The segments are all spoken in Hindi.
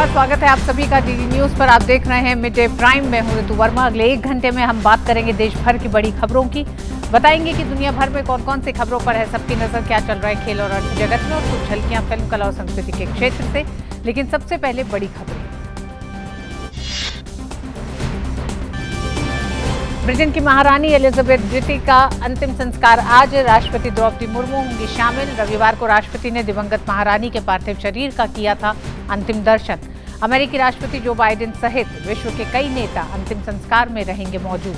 नमस्कार, स्वागत है आप सभी का डीडी न्यूज पर। आप देख रहे हैं मिड डे प्राइम में हूं ऋतु वर्मा। अगले 1 घंटे में हम बात करेंगे देश भर की बड़ी खबरों की, बताएंगे कि दुनिया भर में कौन कौन सी खबरों पर है सबकी नजर, क्या चल रहा है खेल और अर्थ जगत में, और कुछ झलकियां फिल्म, कला और संस्कृति के क्षेत्र से। लेकिन सबसे पहले बड़ी खबरें। ब्रिटेन की महारानी एलिजाबेथ द्वितीय का अंतिम संस्कार आज। राष्ट्रपति द्रौपदी मुर्मू होंगी शामिल। रविवार को राष्ट्रपति ने दिवंगत महारानी के पार्थिव शरीर का किया था अंतिम दर्शन। अमेरिकी राष्ट्रपति जो बाइडेन सहित विश्व के कई नेता अंतिम संस्कार में रहेंगे मौजूद।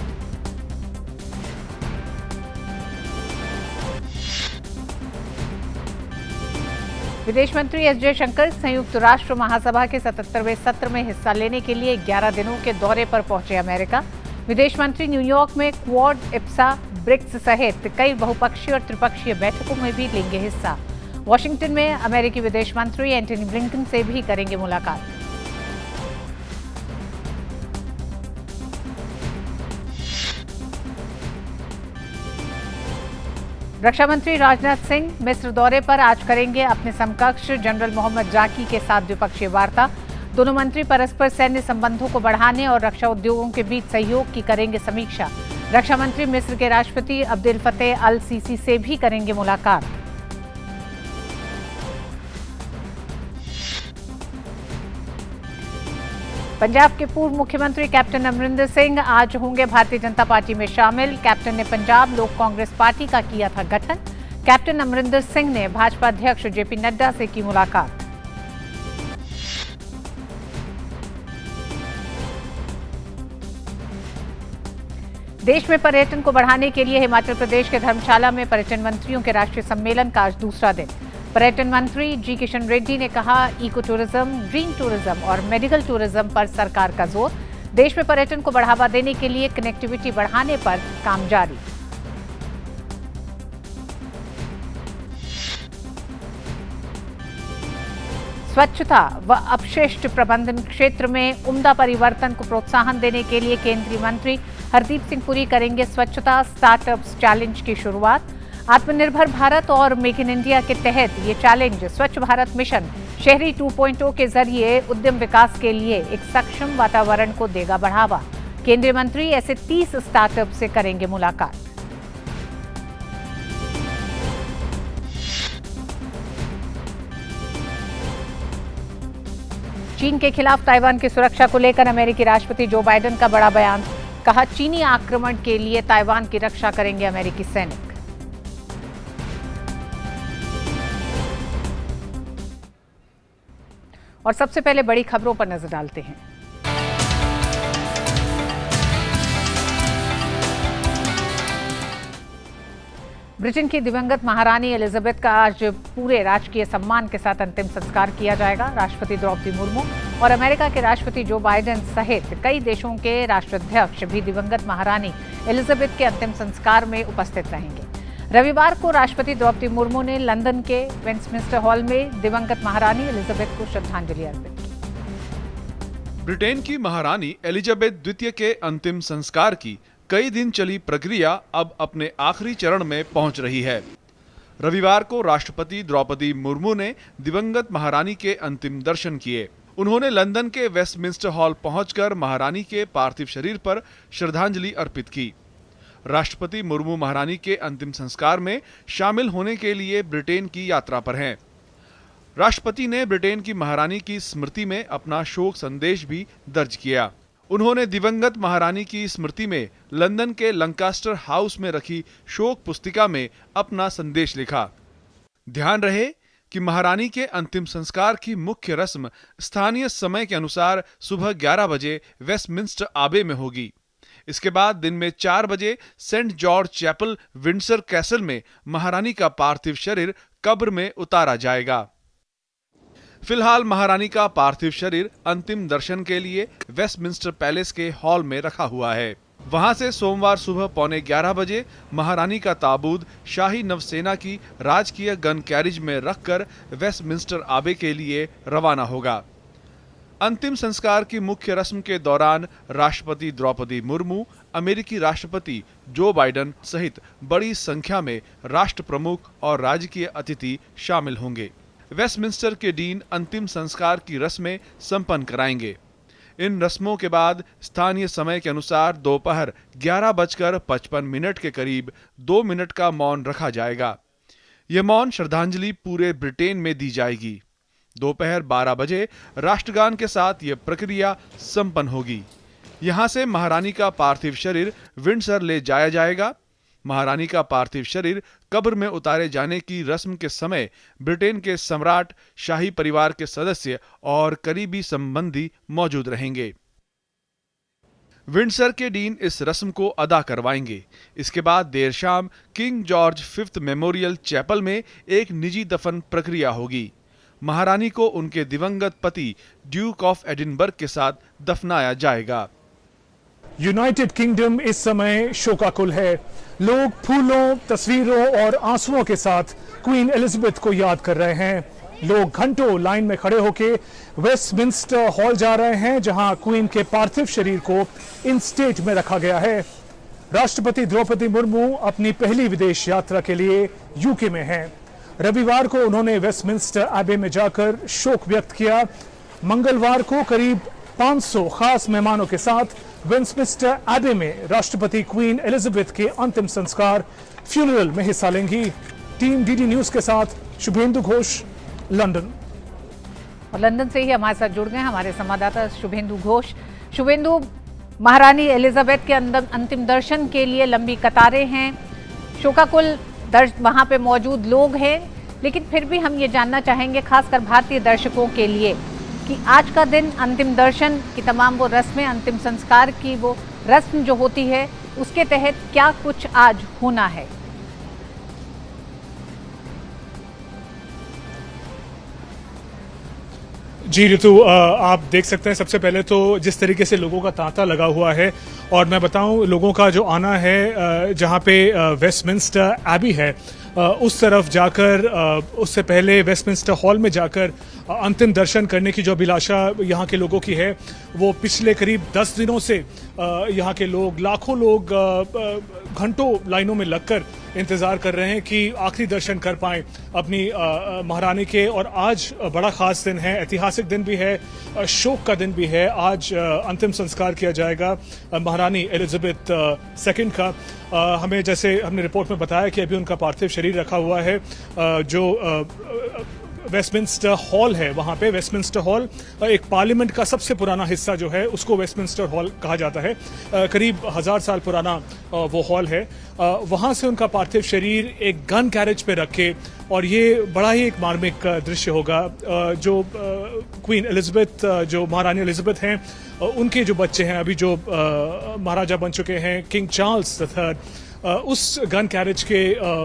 विदेश मंत्री एस जयशंकर संयुक्त राष्ट्र महासभा के 77वें सत्र में हिस्सा लेने के लिए 11 दिनों के दौरे पर पहुंचे अमेरिका। विदेश मंत्री न्यूयॉर्क में क्वाड, इप्सा, ब्रिक्स सहित कई बहुपक्षीय और त्रिपक्षीय बैठकों में भी लेंगे हिस्सा। वॉशिंगटन में अमेरिकी विदेश मंत्री एंटनी ब्लिंकन से भी करेंगे मुलाकात। रक्षा मंत्री राजनाथ सिंह मिस्र दौरे पर आज करेंगे अपने समकक्ष जनरल मोहम्मद जाकी के साथ द्विपक्षीय वार्ता। दोनों मंत्री परस्पर सैन्य संबंधों को बढ़ाने और रक्षा उद्योगों के बीच सहयोग की करेंगे समीक्षा। रक्षा मंत्री मिस्र के राष्ट्रपति अब्देल फतेह अल सीसी से भी करेंगे मुलाकात। पंजाब के पूर्व मुख्यमंत्री कैप्टन अमरिंदर सिंह आज होंगे भारतीय जनता पार्टी में शामिल। कैप्टन ने पंजाब लोक कांग्रेस पार्टी का किया था गठन। कैप्टन अमरिंदर सिंह ने भाजपा अध्यक्ष जेपी नड्डा से की मुलाकात। देश में पर्यटन को बढ़ाने के लिए हिमाचल प्रदेश के धर्मशाला में पर्यटन मंत्रियों के राष्ट्रीय सम्मेलन का आज दूसरा दिन। पर्यटन मंत्री जी किशन रेड्डी ने कहा, इको टूरिज्म, ग्रीन टूरिज्म और मेडिकल टूरिज्म पर सरकार का जोर। देश में पर्यटन को बढ़ावा देने के लिए कनेक्टिविटी बढ़ाने पर काम जारी। स्वच्छता व अपशिष्ट प्रबंधन क्षेत्र में उम्दा परिवर्तन को प्रोत्साहन देने के लिए केंद्रीय मंत्री हरदीप सिंह पुरी करेंगे स्वच्छता स्टार्टअप्स चैलेंज की शुरुआत। आत्मनिर्भर भारत और मेक इन इंडिया के तहत ये चैलेंज स्वच्छ भारत मिशन शहरी 2.0 के जरिए उद्यम विकास के लिए एक सक्षम वातावरण को देगा बढ़ावा। केंद्रीय मंत्री ऐसे 30 स्टार्टअप से करेंगे मुलाकात। चीन के खिलाफ ताइवान की सुरक्षा को लेकर अमेरिकी राष्ट्रपति जो बाइडेन का बड़ा बयान। कहा, चीनी आक्रमण के लिए ताइवान की रक्षा करेंगे अमेरिकी सैनिक। और सबसे पहले बड़ी खबरों पर नजर डालते हैं। ब्रिटेन की दिवंगत महारानी एलिजाबेथ का आज पूरे राजकीय सम्मान के साथ अंतिम संस्कार किया जाएगा। राष्ट्रपति द्रौपदी मुर्मू और अमेरिका के राष्ट्रपति जो बाइडेन सहित कई देशों के राष्ट्राध्यक्ष भी दिवंगत महारानी एलिजाबेथ के अंतिम संस्कार में उपस्थित रहेंगे। रविवार को राष्ट्रपति द्रौपदी मुर्मू ने लंदन के वेस्टमिंस्टर हॉल में दिवंगत महारानी एलिजाबेथ को श्रद्धांजलि अर्पित की। ब्रिटेन की महारानी एलिजाबेथ द्वितीय के अंतिम संस्कार की कई दिन चली प्रक्रिया अब अपने आखिरी चरण में पहुंच रही है। रविवार को राष्ट्रपति द्रौपदी मुर्मू ने दिवंगत महारानी के अंतिम दर्शन किए। उन्होंने लंदन के वेस्टमिंस्टर हॉल पहुंचकर महारानी के पार्थिव शरीर पर श्रद्धांजलि अर्पित की। राष्ट्रपति मुर्मू महारानी के अंतिम संस्कार में शामिल होने के लिए ब्रिटेन की यात्रा पर हैं। राष्ट्रपति ने ब्रिटेन की महारानी की स्मृति में अपना शोक संदेश भी दर्ज किया। उन्होंने दिवंगत महारानी की स्मृति में लंदन के लंकास्टर हाउस में रखी शोक पुस्तिका में अपना संदेश लिखा। ध्यान रहे कि महारानी के अंतिम संस्कार की मुख्य रस्म स्थानीय समय के अनुसार सुबह 11 बजे वेस्टमिंस्टर आबे में होगी। इसके बाद दिन में 4 बजे Saint George Chapel Windsor Castle में महारानी का पार्थिव शरीर कब्र में उतारा जाएगा। फिलहाल महारानी का पार्थिव शरीर अंतिम दर्शन के लिए वेस्टमिंस्टर पैलेस के हॉल में रखा हुआ है। वहां से सोमवार सुबह 11:15 बजे महारानी का ताबूत शाही नवसेना की राजकीय गन कैरिज में रखकर वेस्टमिंस्टर आबे के लिए रवाना होगा। अंतिम संस्कार की मुख्य रस्म के दौरान राष्ट्रपति द्रौपदी मुर्मू, अमेरिकी राष्ट्रपति जो बाइडेन सहित बड़ी संख्या में राष्ट्र प्रमुख और राजकीय अतिथि शामिल होंगे। वेस्टमिंस्टर के डीन अंतिम संस्कार की रस्में संपन्न कराएंगे। इन रस्मों के बाद स्थानीय समय के अनुसार दोपहर 11:55 के करीब 2 मिनट का मौन रखा जाएगा। यह मौन श्रद्धांजलि पूरे ब्रिटेन में दी जाएगी। दोपहर 12 बजे राष्ट्रगान के साथ यह प्रक्रिया संपन्न होगी। यहां से महारानी का पार्थिव शरीर विंडसर ले जाया जाएगा। महारानी का पार्थिव शरीर कब्र में उतारे जाने की रस्म के समय ब्रिटेन के सम्राट, शाही परिवार के सदस्य और करीबी संबंधी मौजूद रहेंगे। विंडसर के डीन इस रस्म को अदा करवाएंगे। इसके बाद देर शाम King George Fifth Memorial Chapel में एक निजी दफन प्रक्रिया होगी। महारानी को उनके दिवंगत पति ड्यूक ऑफ एडिनबर्ग के साथ दफनाया जाएगा। यूनाइटेड किंगडम इस समय शोकाकुल है। लोग फूलों, तस्वीरों और आंसुओं के साथ क्वीन एलिजाबेथ को याद कर रहे हैं। लोग घंटों लाइन में खड़े होकर वेस्टमिंस्टर हॉल जा रहे हैं, जहां क्वीन के पार्थिव शरीर को इन स्टेट में रखा गया है। राष्ट्रपति द्रौपदी मुर्मू अपनी पहली विदेश यात्रा के लिए यूके में हैं। रविवार को उन्होंने वेस्टमिंस्टर एबे में जाकर शोक व्यक्त किया। मंगलवार को करीब 500 खास मेहमानों के साथ वेस्टमिंस्टर एबे में राष्ट्रपति क्वीन एलिजाबेथ के अंतिम संस्कार फ्यूनरल में हिस्सा लेंगी। टीम डीडी न्यूज के साथ शुभेंदु घोष, लंदन। और लंदन से ही हमारे साथ जुड़ गए हमारे संवाददाता शुभेंदु घोष। शुभेंदु, महारानी एलिजाबेथ के अंतिम दर्शन के लिए लंबी कतारें हैं, शोकाकुल वहां पे मौजूद लोग हैं, लेकिन फिर भी हम ये जानना चाहेंगे खासकर भारतीय दर्शकों के लिए कि आज का दिन अंतिम दर्शन की तमाम वो रस्में, अंतिम संस्कार की वो रस्म जो होती है, उसके तहत क्या कुछ आज होना है? जी ऋतु, आप देख सकते हैं सबसे पहले तो जिस तरीके से लोगों का तांता लगा हुआ है, और मैं बताऊं लोगों का जो आना है जहां पे वेस्टमिंस्टर एबी है उस तरफ जाकर उससे पहले वेस्टमिंस्टर हॉल में जाकर अंतिम दर्शन करने की जो अभिलाषा यहाँ के लोगों की है, वो पिछले करीब 10 दिनों से यहाँ के लोग, लाखों लोग घंटों लाइनों में लगकर इंतजार कर रहे हैं कि आखिरी दर्शन कर पाएं अपनी महारानी के। और आज बड़ा खास दिन है, ऐतिहासिक दिन भी है, शोक का दिन भी है। आज अंतिम संस्कार किया जाएगा महारानी एलिजाबेथ सेकंड का। हमें जैसे हमने रिपोर्ट में बताया कि अभी उनका पार्थिव शरीर रखा हुआ है जो वेस्टमिंस्टर हॉल है, वहां पे वेस्टमिंस्टर हॉल एक पार्लियामेंट का सबसे पुराना हिस्सा जो है उसको वेस्टमिंस्टर हॉल कहा जाता है। करीब 1000 साल पुराना वो हॉल है। वहां से उनका पार्थिव शरीर एक गन कैरेज पे रखे, और ये बड़ा ही एक मार्मिक दृश्य होगा। जो क्वीन एलिजाबेथ, जो महारानी एलिजाबेथ हैं, उनके जो बच्चे हैं अभी जो महाराजा बन चुके हैं, किंग चार्ल्स III, उस गन कैरेज के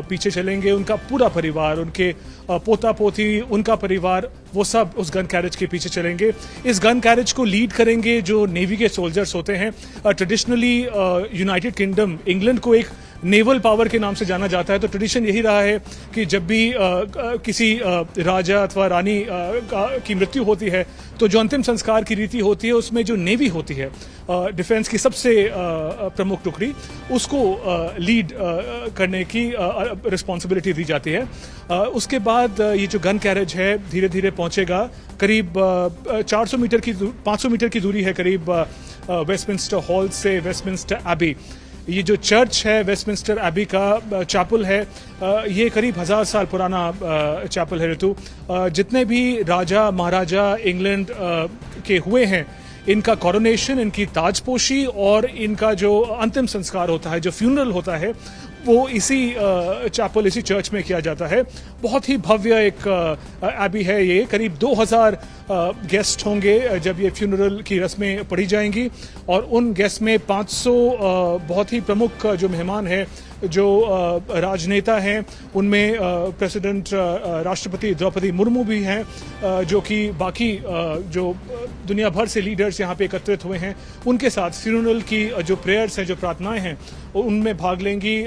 पीछे चलेंगे। उनका पूरा परिवार, उनके पोता पोती, उनका परिवार, वो सब उस गन कैरेज के पीछे चलेंगे। इस गन कैरेज को लीड करेंगे जो नेवी के सोल्जर्स होते हैं। ट्रेडिशनली यूनाइटेड किंगडम, इंग्लैंड को एक नेवल पावर के नाम से जाना जाता है, तो ट्रेडिशन यही रहा है कि जब भी किसी राजा अथवा रानी की मृत्यु होती है तो जो अंतिम संस्कार की रीति होती है उसमें जो नेवी होती है, डिफेंस की सबसे प्रमुख टुकड़ी, उसको लीड करने की रिस्पॉन्सिबिलिटी दी जाती है। उसके बाद ये जो गन कैरेज है धीरे धीरे पहुंचेगा। करीब 500 मीटर की दूरी है करीब वेस्टमिंस्टर हॉल से वेस्टमिंस्टर एबी। ये जो चर्च है वेस्टमिंस्टर एबी का चैपल है, ये करीब 1000 साल पुराना चैपल है ऋतु। जितने भी राजा महाराजा इंग्लैंड के हुए हैं, इनका कोरोनेशन, इनकी ताजपोशी और इनका जो अंतिम संस्कार होता है, जो फ्यूनरल होता है, वो इसी चैपल, इसी चर्च में किया जाता है। बहुत ही भव्य एक एबी है ये। करीब 2000 गेस्ट होंगे जब ये फ्यूनरल की रस्में पढ़ी जाएंगी, और उन गेस्ट में 500 बहुत ही प्रमुख जो मेहमान हैं, जो राजनेता हैं, उनमें प्रेसिडेंट राष्ट्रपति द्रौपदी मुर्मू भी हैं, जो कि बाकी जो दुनिया भर से लीडर्स यहाँ पे एकत्रित हुए हैं, उनके साथ फ्यूनरल की जो प्रेयर्स हैं, जो प्रार्थनाएं हैं, उनमें भाग लेंगी।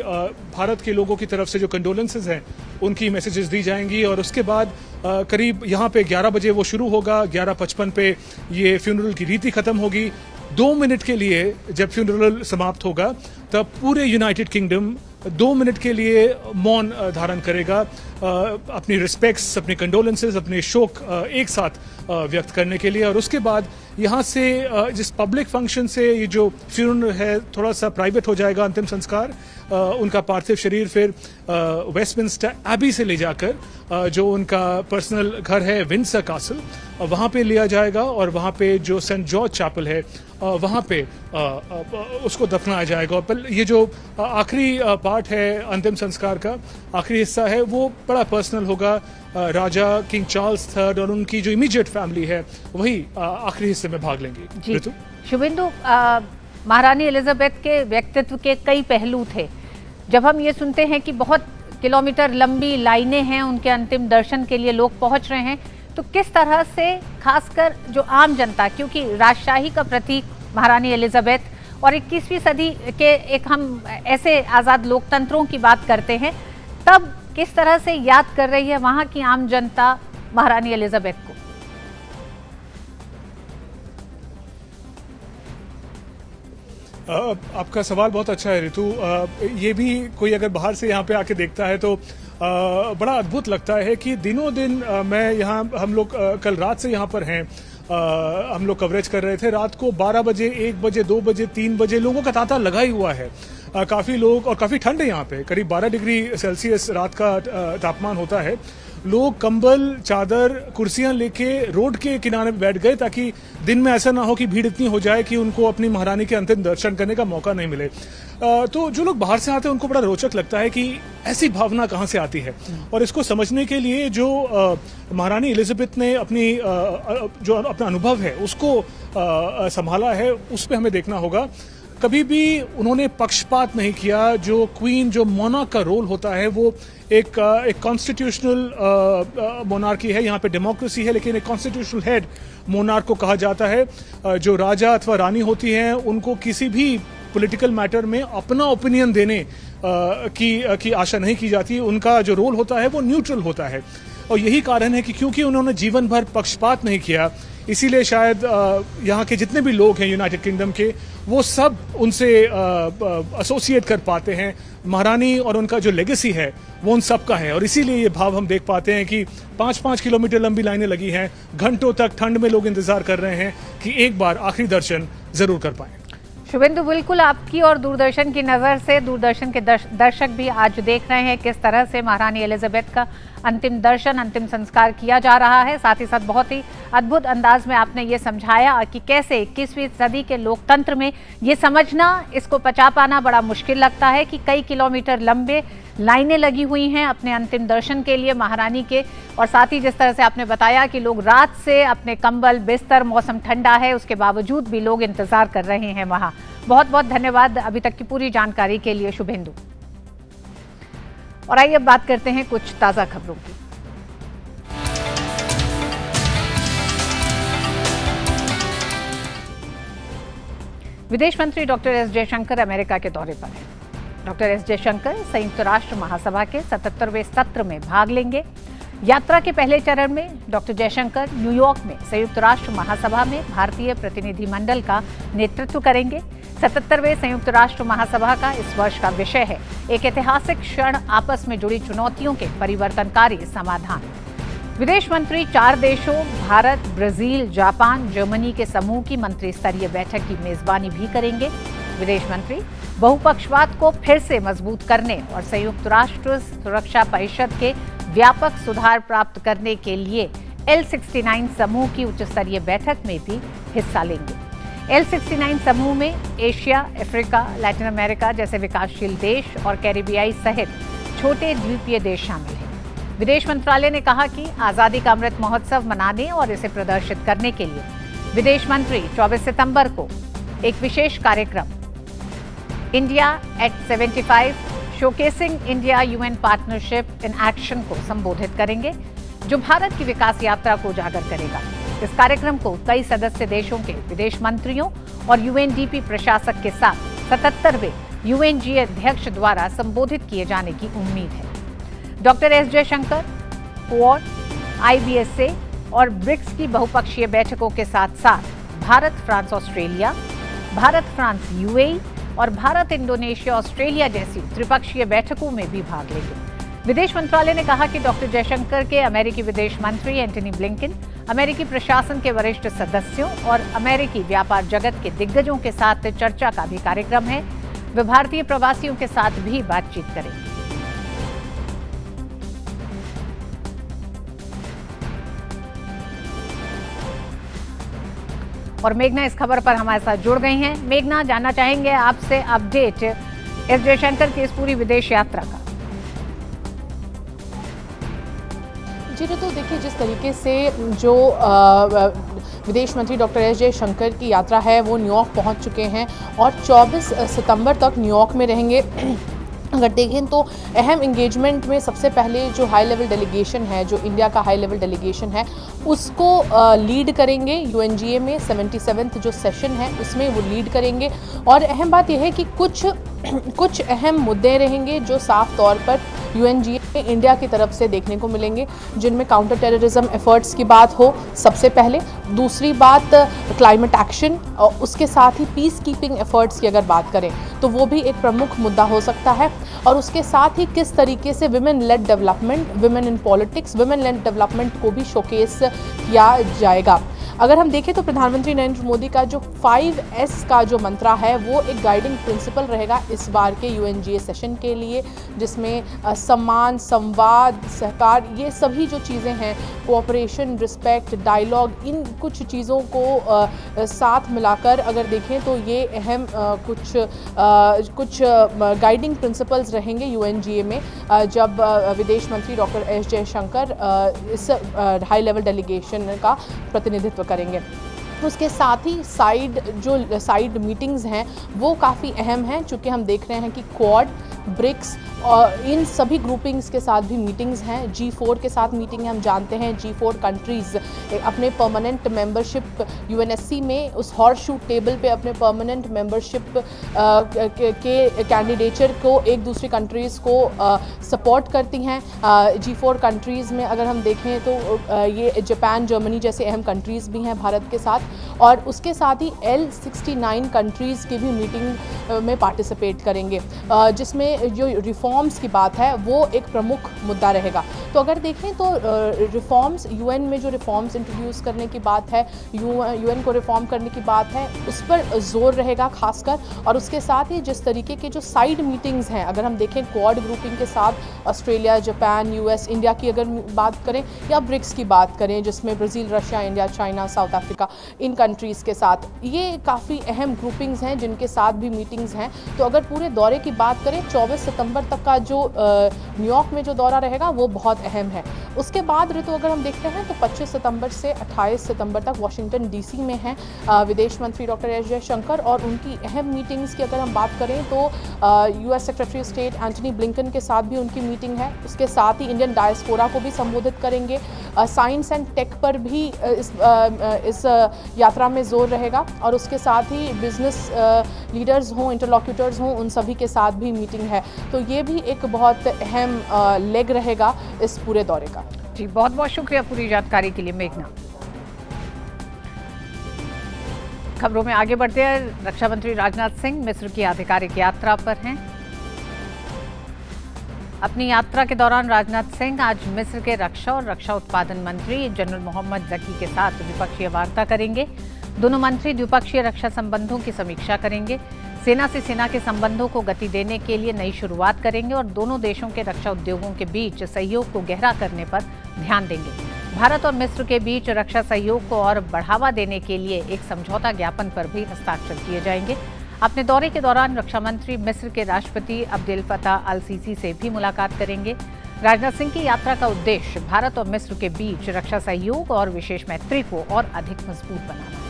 भारत के लोगों की तरफ से जो कंडोलेंसेज हैं उनकी मैसेजेस दी जाएंगी, और उसके बाद करीब यहाँ पे 11 बजे वो शुरू होगा। 11:55 पे ये फ्यूनरल की रीति खत्म होगी। 2 मिनट के लिए जब फ्यूनरल समाप्त होगा तब पूरे यूनाइटेड किंगडम 2 मिनट के लिए मौन धारण करेगा, अपनी रिस्पेक्ट्स, अपनी कंडोलेंसेस, अपने शोक एक साथ व्यक्त करने के लिए। और उसके बाद यहाँ से जिस पब्लिक फंक्शन से ये जो फ्यूनरल है थोड़ा सा प्राइवेट हो जाएगा, अंतिम संस्कार, उनका पार्थिव शरीर फिर वेस्टमिंस्टर एबी से ले जाकर जो उनका पर्सनल घर है विंडसर कासल, वहाँ पे लिया जाएगा और वहाँ पे जो सेंट जॉर्ज चैपल है वहाँ पे उसको दफनाया जाएगा। और ये जो आखिरी पार्ट है अंतिम संस्कार का, आखिरी हिस्सा है, वो बड़ा पर्सनल होगा। राजा किंग चार्ल्स III और उनकी जो इमीडिएट फैमिली है वही आखिरी हिस्से में भाग लेंगी। जी शुभेंदु, महारानी एलिजाबेथ के व्यक्तित्व के कई पहलू थे। जब हम ये सुनते हैं कि बहुत किलोमीटर लंबी लाइनें हैं उनके अंतिम दर्शन के लिए लोग पहुंच रहे हैं, तो किस तरह से खासकर जो आम जनता, क्योंकि राजशाही का प्रतीक महारानी एलिजाबेथ और 21वीं सदी के एक हम ऐसे आज़ाद लोकतंत्रों की बात करते हैं, तब किस तरह से याद कर रही है वहां की आम जनता महारानी एलिजाबेथ को? आपका सवाल बहुत अच्छा है ऋतु। ये भी कोई अगर बाहर से यहाँ पे आके देखता है तो बड़ा अद्भुत लगता है कि दिनों दिन मैं यहाँ, हम लोग कल रात से यहाँ पर हैं, हम लोग कवरेज कर रहे थे। रात को 12 बजे, 1 बजे, 2 बजे, 3 बजे लोगों का तांता लगा ही हुआ है। काफ़ी लोग, और काफ़ी ठंड है यहाँ पे, करीब 12 डिग्री सेल्सियस रात का तापमान होता है। लोग कंबल, चादर, कुर्सियां लेके रोड के किनारे बैठ गए ताकि दिन में ऐसा ना हो कि भीड़ इतनी हो जाए कि उनको अपनी महारानी के अंतिम दर्शन करने का मौका नहीं मिले। तो जो लोग बाहर से आते हैं उनको बड़ा रोचक लगता है कि ऐसी भावना कहाँ से आती है। और इसको समझने के लिए जो महारानी एलिजाबेथ ने अपनी जो अपना अनुभव है उसको संभाला है, उस पर हमें देखना होगा। कभी भी उन्होंने पक्षपात नहीं किया। जो क्वीन, जो मोनार्क का रोल होता है वो एक कॉन्स्टिट्यूशनल मोनार्की है, यहाँ पे डेमोक्रेसी है, लेकिन एक कॉन्स्टिट्यूशनल हेड मोनार्क को कहा जाता है। जो राजा अथवा रानी होती हैं उनको किसी भी पॉलिटिकल मैटर में अपना ओपिनियन देने की आशा नहीं की जाती। उनका जो रोल होता है वो न्यूट्रल होता है। और यही कारण है कि क्योंकि उन्होंने जीवन भर पक्षपात नहीं किया, इसीलिए शायद यहाँ के जितने भी लोग हैं यूनाइटेड किंगडम के, वो सब उनसे एसोसिएट कर पाते हैं। महारानी और उनका जो लेगेसी है वो उन सब का है, और इसीलिए ये भाव हम देख पाते हैं कि 5-5 किलोमीटर लंबी लाइनें लगी हैं, घंटों तक ठंड में लोग इंतजार कर रहे हैं कि एक बार आखिरी दर्शन जरूर कर पाएं। शुभेंदु, बिल्कुल आपकी और दूरदर्शन की नज़र से दूरदर्शन के दर्शक भी आज देख रहे हैं किस तरह से महारानी एलिजाबेथ का अंतिम दर्शन, अंतिम संस्कार किया जा रहा है। साथ ही साथ बहुत ही अद्भुत अंदाज में आपने ये समझाया कि कैसे 21वीं सदी के लोकतंत्र में ये समझना, इसको पचा पाना बड़ा मुश्किल लगता है कि कई किलोमीटर लंबे लाइनें लगी हुई हैं अपने अंतिम दर्शन के लिए महारानी के। और साथ ही जिस तरह से आपने बताया कि लोग रात से अपने कंबल, बिस्तर, मौसम ठंडा है उसके बावजूद भी लोग इंतजार कर रहे हैं वहाँ। बहुत बहुत धन्यवाद अभी तक की पूरी जानकारी के लिए शुभेंदु। और आइए अब बात करते हैं कुछ ताज़ा खबरों की। विदेश मंत्री डॉक्टर एस जयशंकर अमेरिका के दौरे पर हैं। डॉक्टर एस जयशंकर संयुक्त राष्ट्र महासभा के 77वें सत्र में भाग लेंगे। यात्रा के पहले चरण में डॉक्टर जयशंकर न्यूयॉर्क में संयुक्त राष्ट्र महासभा में भारतीय प्रतिनिधिमंडल का नेतृत्व करेंगे। 77वें संयुक्त राष्ट्र महासभा का इस वर्ष का विषय है एक ऐतिहासिक क्षण, आपस में जुड़ी चुनौतियों के परिवर्तनकारी समाधान। विदेश मंत्री 4 देशों भारत, ब्राजील, जापान, जर्मनी के समूह की मंत्री स्तरीय बैठक की मेजबानी भी करेंगे। विदेश मंत्री बहुपक्षवाद को फिर से मजबूत करने और संयुक्त राष्ट्र सुरक्षा परिषद के व्यापक सुधार प्राप्त करने के लिए L69 समूह की उच्च स्तरीय बैठक में भी हिस्सा लेंगे। L69 समूह में एशिया, अफ्रीका, लैटिन अमेरिका जैसे विकासशील देश और कैरिबियाई सहित छोटे द्वीपीय देश शामिल हैं। विदेश मंत्रालय ने कहा कि आज़ादी का अमृत महोत्सव मनाने और इसे प्रदर्शित करने के लिए विदेश मंत्री 24 सितंबर को एक विशेष कार्यक्रम India at 75 showcasing India UN partnership in action को संबोधित करेंगे, जो भारत की विकास यात्रा को उजागर करेगा। इस कार्यक्रम को कई सदस्य देशों के विदेश मंत्रियों और यूएनडीपी प्रशासक के साथ 77वें यूएनजी अध्यक्ष द्वारा संबोधित किए जाने की उम्मीद है। Doctor S Jaishankar quad, IBSA और ब्रिक्स की बहुपक्षीय बैठकों के साथ साथ Bharat, France, Australia, Bharat, France, UAE, और भारत, इंडोनेशिया, ऑस्ट्रेलिया जैसी त्रिपक्षीय बैठकों में भी भाग लेंगे। विदेश मंत्रालय ने कहा कि डॉक्टर जयशंकर के अमेरिकी विदेश मंत्री एंटनी ब्लिंकन, अमेरिकी प्रशासन के वरिष्ठ सदस्यों और अमेरिकी व्यापार जगत के दिग्गजों के साथ चर्चा का भी कार्यक्रम है। वे भारतीय प्रवासियों के साथ भी बातचीत करेंगे। और मेघना इस खबर पर हमारे साथ जुड़ गई हैं। मेघना, जानना चाहेंगे आपसे अपडेट एस जयशंकर की इस पूरी विदेश यात्रा का। जी तो देखिए, जिस तरीके से जो विदेश मंत्री डॉक्टर एस जयशंकर की यात्रा है वो न्यूयॉर्क पहुंच चुके हैं और 24 सितंबर तक न्यूयॉर्क में रहेंगे। अगर देखें तो अहम इंगेजमेंट में सबसे पहले जो हाई लेवल डेलीगेशन है, जो इंडिया का हाई लेवल डेलीगेशन है, उसको लीड करेंगे। यूएनजीए में 77th जो सेशन है उसमें वो लीड करेंगे। और अहम बात यह है कि कुछ अहम मुद्दे रहेंगे जो साफ तौर पर यूएनजीए में इंडिया की तरफ से देखने को मिलेंगे, जिनमें काउंटर टेररिज्म एफर्ट्स की बात हो सबसे पहले, दूसरी बात क्लाइमेट एक्शन और उसके साथ ही पीस कीपिंग एफर्ट्स की अगर बात करें तो वो भी एक प्रमुख मुद्दा हो सकता है। और उसके साथ ही किस तरीके से women lead development, women in politics, women lead development को भी शोकेस किया जाएगा। अगर हम देखें तो प्रधानमंत्री नरेंद्र मोदी का जो 5S का जो मंत्रा है वो एक गाइडिंग प्रिंसिपल रहेगा इस बार के यूएनजीए सेशन के लिए, जिसमें सम्मान, संवाद, सहकार, ये सभी जो चीज़ें हैं, कोऑपरेशन, रिस्पेक्ट, डायलॉग, इन कुछ चीज़ों को साथ मिलाकर अगर देखें तो ये अहम कुछ गाइडिंग प्रिंसिपल्स रहेंगे यूएनजीए में जब विदेश मंत्री डॉक्टर एस जयशंकर इस हाई लेवल डेलीगेशन का प्रतिनिधित्व करेंगे। उसके साथ ही साइड मीटिंग्स हैं वो काफ़ी अहम हैं, चूँकि हम देख रहे हैं कि क्वाड, ब्रिक्स और इन सभी ग्रुपिंग्स के साथ भी मीटिंग्स हैं। G4 के साथ मीटिंग है, हम जानते हैं G4 कंट्रीज़ अपने परमानेंट मेंबरशिप यूएनएससी में उस हॉर्स शू टेबल पे अपने परमानेंट मेंबरशिप के कैंडिडेचर को एक दूसरी कंट्रीज़ को सपोर्ट करती हैं। G4 कंट्रीज़ में अगर हम देखें तो ये जापान, जर्मनी जैसे अहम कंट्रीज़ भी हैं भारत के साथ, और उसके साथ ही L69 कंट्रीज़ की भी मीटिंग में पार्टिसिपेट करेंगे, जिसमें जो रिफॉर्म्स की बात है वो एक प्रमुख मुद्दा रहेगा। तो अगर देखें तो रिफॉर्म्स, यूएन में जो रिफॉर्म्स इंट्रोड्यूस करने की बात है, यूएन को रिफॉर्म करने की बात है, उस पर जोर रहेगा खासकर। और उसके साथ ही जिस तरीके के जो साइड मीटिंग्स हैं, अगर हम देखें क्वाड ग्रुपिंग के साथ ऑस्ट्रेलिया, जापान, यूएस, इंडिया की अगर बात करें या ब्रिक्स की बात करें जिसमें Brazil, Russia, India, China, South Africa, इन कंट्रीज़ के साथ, ये काफ़ी अहम ग्रुपिंग्स हैं जिनके साथ भी मीटिंग्स हैं। तो अगर पूरे दौरे की बात करें 24 सितंबर तक का जो न्यूयॉर्क में जो दौरा रहेगा वो बहुत अहम है। उसके बाद ऋतु अगर हम देखते हैं तो 25 सितंबर से 28 सितंबर तक वाशिंगटन डीसी में हैं विदेश मंत्री डॉक्टर एस जयशंकर, और उनकी अहम मीटिंग्स की अगर हम बात करें तो US secretary of state Antony Blinken के साथ भी उनकी मीटिंग है। उसके साथ ही इंडियन डायस्पोरा को भी संबोधित करेंगे। साइंस एंड टेक पर भी इस यात्रा में जोर रहेगा, और उसके साथ ही बिजनेस लीडर्स हों, इंटरलॉक्यूटर्स हों, उन सभी के साथ भी मीटिंग है। तो ये भी एक बहुत अहम लेग रहेगा इस पूरे दौरे का। जी, बहुत बहुत शुक्रिया पूरी जानकारी के लिए मेघना। खबरों में आगे बढ़ते हैं। रक्षा मंत्री राजनाथ सिंह मिस्र की आधिकारिक यात्रा पर हैं। अपनी यात्रा के दौरान राजनाथ सिंह आज मिस्र के रक्षा और रक्षा उत्पादन मंत्री जनरल मोहम्मद जकी के साथ द्विपक्षीय वार्ता करेंगे। दोनों मंत्री द्विपक्षीय रक्षा संबंधों की समीक्षा करेंगे, सेना से सेना के संबंधों को गति देने के लिए नई शुरुआत करेंगे और दोनों देशों के रक्षा उद्योगों के बीच सहयोग को गहरा करने पर ध्यान देंगे। भारत और मिस्र के बीच रक्षा सहयोग को और बढ़ावा देने के लिए एक समझौता ज्ञापन पर भी हस्ताक्षर किए जाएंगे। अपने दौरे के दौरान रक्षा मंत्री मिस्र के राष्ट्रपति अब्देल फताह अल सीसी से भी मुलाकात करेंगे। राजनाथ सिंह की यात्रा का उद्देश्य भारत और मिस्र के बीच रक्षा सहयोग और विशेष मैत्री को और अधिक मजबूत बनाना है।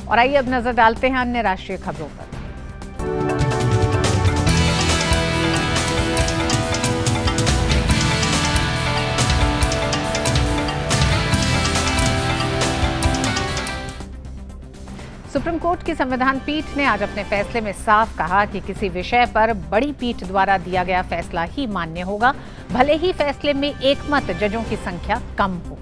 और आइए अब नजर डालते हैं अन्य राष्ट्रीय खबरों पर। सुप्रीम कोर्ट की संविधान पीठ ने आज अपने फैसले में साफ कहा कि किसी विषय पर बड़ी पीठ द्वारा दिया गया फैसला ही मान्य होगा, भले ही फैसले में एकमत जजों की संख्या कम हो।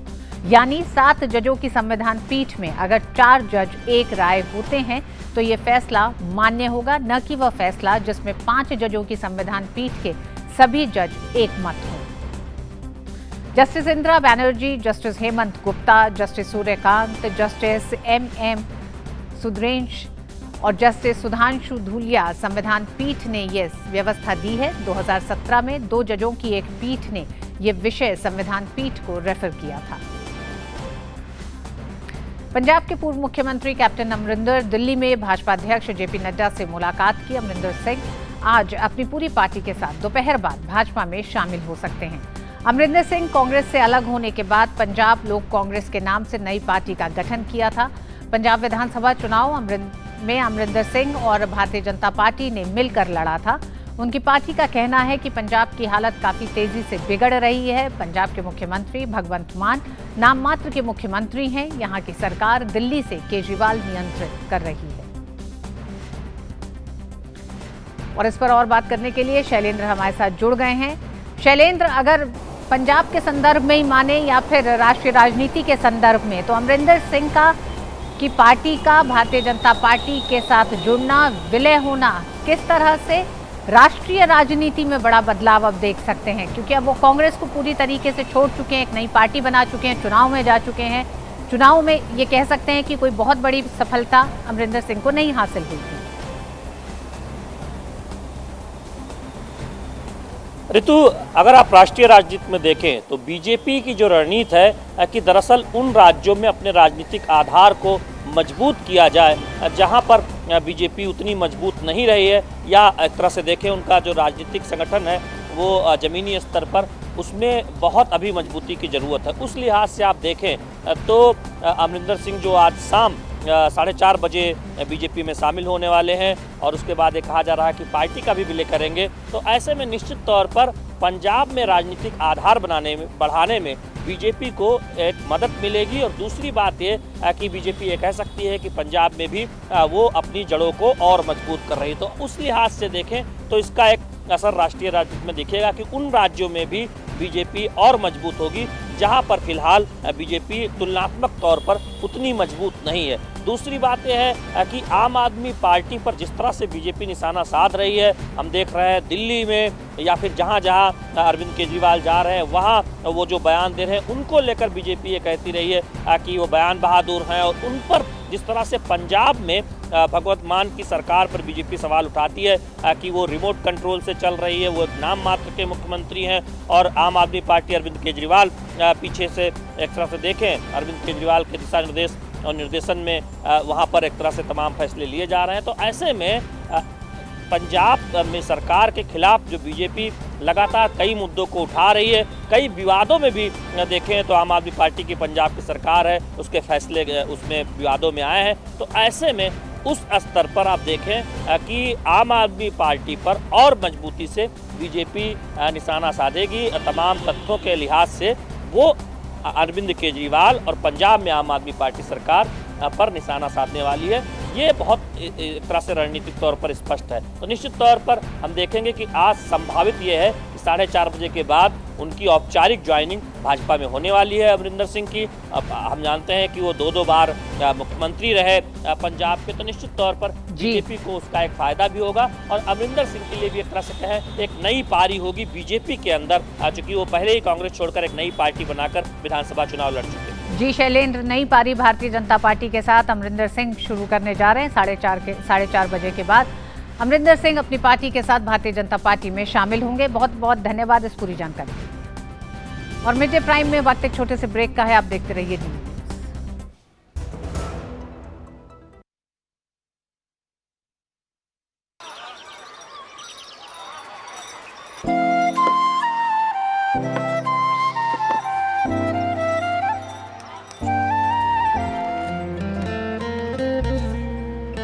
यानी 7 जजों की संविधान पीठ में अगर 4 जज एक राय होते हैं तो ये फैसला मान्य होगा, न कि वह फैसला जिसमें 5 जजों की संविधान पीठ के सभी जज एकमत हों। Justice Indira Banerjee, justice Hemant Gupta, justice Suryakant, justice M Sundresh और जस्टिस सुधांशु धूलिया संविधान पीठ ने ये व्यवस्था दी है। 2017 में 2 जजों की एक पीठ ने ये विषय संविधान पीठ को रेफर किया था। पंजाब के पूर्व मुख्यमंत्री कैप्टन अमरिंदर दिल्ली में भाजपा अध्यक्ष जेपी नड्डा से मुलाकात की। अमरिंदर सिंह आज अपनी पूरी पार्टी के साथ दोपहर बाद भाजपा में शामिल हो सकते हैं। अमरिंदर सिंह कांग्रेस से अलग होने के बाद पंजाब लोक कांग्रेस के नाम से नई पार्टी का गठन किया था। पंजाब विधानसभा चुनाव में अमरिंदर सिंह और भारतीय जनता पार्टी ने मिलकर लड़ा था। उनकी पार्टी का कहना है कि पंजाब की हालत काफी तेजी से बिगड़ रही है। पंजाब के मुख्यमंत्री भगवंत मान नाम मात्र के मुख्यमंत्री हैं। यहां की सरकार दिल्ली से केजरीवाल नियंत्रित कर रही है। और इस पर और बात करने के लिए शैलेंद्र हमारे साथ जुड़ गए हैं। शैलेंद्र, अगर पंजाब के संदर्भ में ही माने या फिर राष्ट्रीय राजनीति के संदर्भ में, तो अमरिंदर सिंह की पार्टी का भारतीय जनता पार्टी के साथ जुड़ना, विलय होना, किस तरह से राष्ट्रीय राजनीति में बड़ा बदलाव अब देख सकते हैं? क्योंकि अब वो कांग्रेस को पूरी तरीके से छोड़ चुके हैं, एक नई पार्टी बना चुके हैं, चुनाव में जा चुके हैं। चुनाव में ये कह सकते हैं कि कोई बहुत बड़ी सफलता अमरिंदर सिंह को नहीं हासिल हुई थी। ऋतु, अगर आप राष्ट्रीय राजनीति में देखें तो बीजेपी की जो रणनीति है कि दरअसल उन राज्यों में अपने राजनीतिक आधार को मजबूत किया जाए जहां पर बीजेपी उतनी मजबूत नहीं रही है, या एक तरह से देखें उनका जो राजनीतिक संगठन है वो ज़मीनी स्तर पर उसमें बहुत अभी मजबूती की ज़रूरत है। उस लिहाज से आप देखें तो अमरिंदर सिंह जो आज शाम 4:30 बजे बीजेपी में शामिल होने वाले हैं और उसके बाद ये कहा जा रहा है कि पार्टी का भी विलय करेंगे, तो ऐसे में निश्चित तौर पर पंजाब में राजनीतिक आधार बढ़ाने में बीजेपी को एक मदद मिलेगी। और दूसरी बात ये कि बीजेपी ये कह सकती है कि पंजाब में भी वो अपनी जड़ों को और मजबूत कर रही है। तो उस लिहाज से देखें तो इसका एक असर राष्ट्रीय राजनीति में दिखेगा कि उन राज्यों में भी बीजेपी और मजबूत होगी जहां पर फिलहाल बीजेपी तुलनात्मक तौर पर उतनी मजबूत नहीं है। दूसरी बात यह है कि आम आदमी पार्टी पर जिस तरह से बीजेपी निशाना साध रही है, हम देख रहे हैं दिल्ली में या फिर जहां जहां अरविंद केजरीवाल जा रहे हैं वहां वो जो बयान दे रहे हैं उनको लेकर बीजेपी ये कहती रही है कि वो बयान बहादुर हैं, और उन पर जिस तरह से पंजाब में भगवंत मान की सरकार पर बीजेपी सवाल उठाती है कि वो रिमोट कंट्रोल से चल रही है, वो एक नाम मात्र के मुख्यमंत्री हैं, और आम आदमी पार्टी अरविंद केजरीवाल पीछे से एक तरह से देखें अरविंद केजरीवाल के दिशा निर्देश और निर्देशन में वहाँ पर एक तरह से तमाम फैसले लिए जा रहे हैं। तो ऐसे में पंजाब में सरकार के खिलाफ जो बीजेपी लगातार कई मुद्दों को उठा रही है, कई विवादों में भी देखें तो आम आदमी पार्टी की पंजाब की सरकार है, उसके फैसले उसमें विवादों में आए हैं। तो ऐसे में उस स्तर पर आप देखें कि आम आदमी पार्टी पर और मजबूती से बीजेपी निशाना साधेगी। तमाम तथ्यों के लिहाज से वो अरविंद केजरीवाल और पंजाब में आम आदमी पार्टी सरकार पर निशाना साधने वाली है। ये बहुत एक तरह से रणनीतिक तौर पर स्पष्ट है। तो निश्चित तौर पर हम देखेंगे कि आज संभावित ये है कि 4:30 बजे के बाद उनकी औपचारिक ज्वाइनिंग भाजपा में होने वाली है अमरिंदर सिंह की। अब हम जानते हैं कि वो 2 बार मुख्यमंत्री रहे पंजाब के, तो निश्चित तौर पर बीजेपी को उसका एक फायदा भी होगा और अमरिंदर सिंह के लिए भी एक तरह से कहें एक नई पारी होगी बीजेपी के अंदर, चूंकि वो पहले ही कांग्रेस छोड़कर एक नई पार्टी बनाकर विधानसभा चुनाव लड़ चुके हैं। जी शैलेंद्र, नई पारी भारतीय जनता पार्टी के साथ अमरिंदर सिंह शुरू करने जा रहे हैं 4:30 बजे के बाद। अमरिंदर सिंह अपनी पार्टी के साथ भारतीय जनता पार्टी में शामिल होंगे। बहुत बहुत धन्यवाद इस पूरी जानकारी। और मिड डे प्राइम में वक्त एक छोटे से ब्रेक का है, आप देखते रहिए न्यूज़।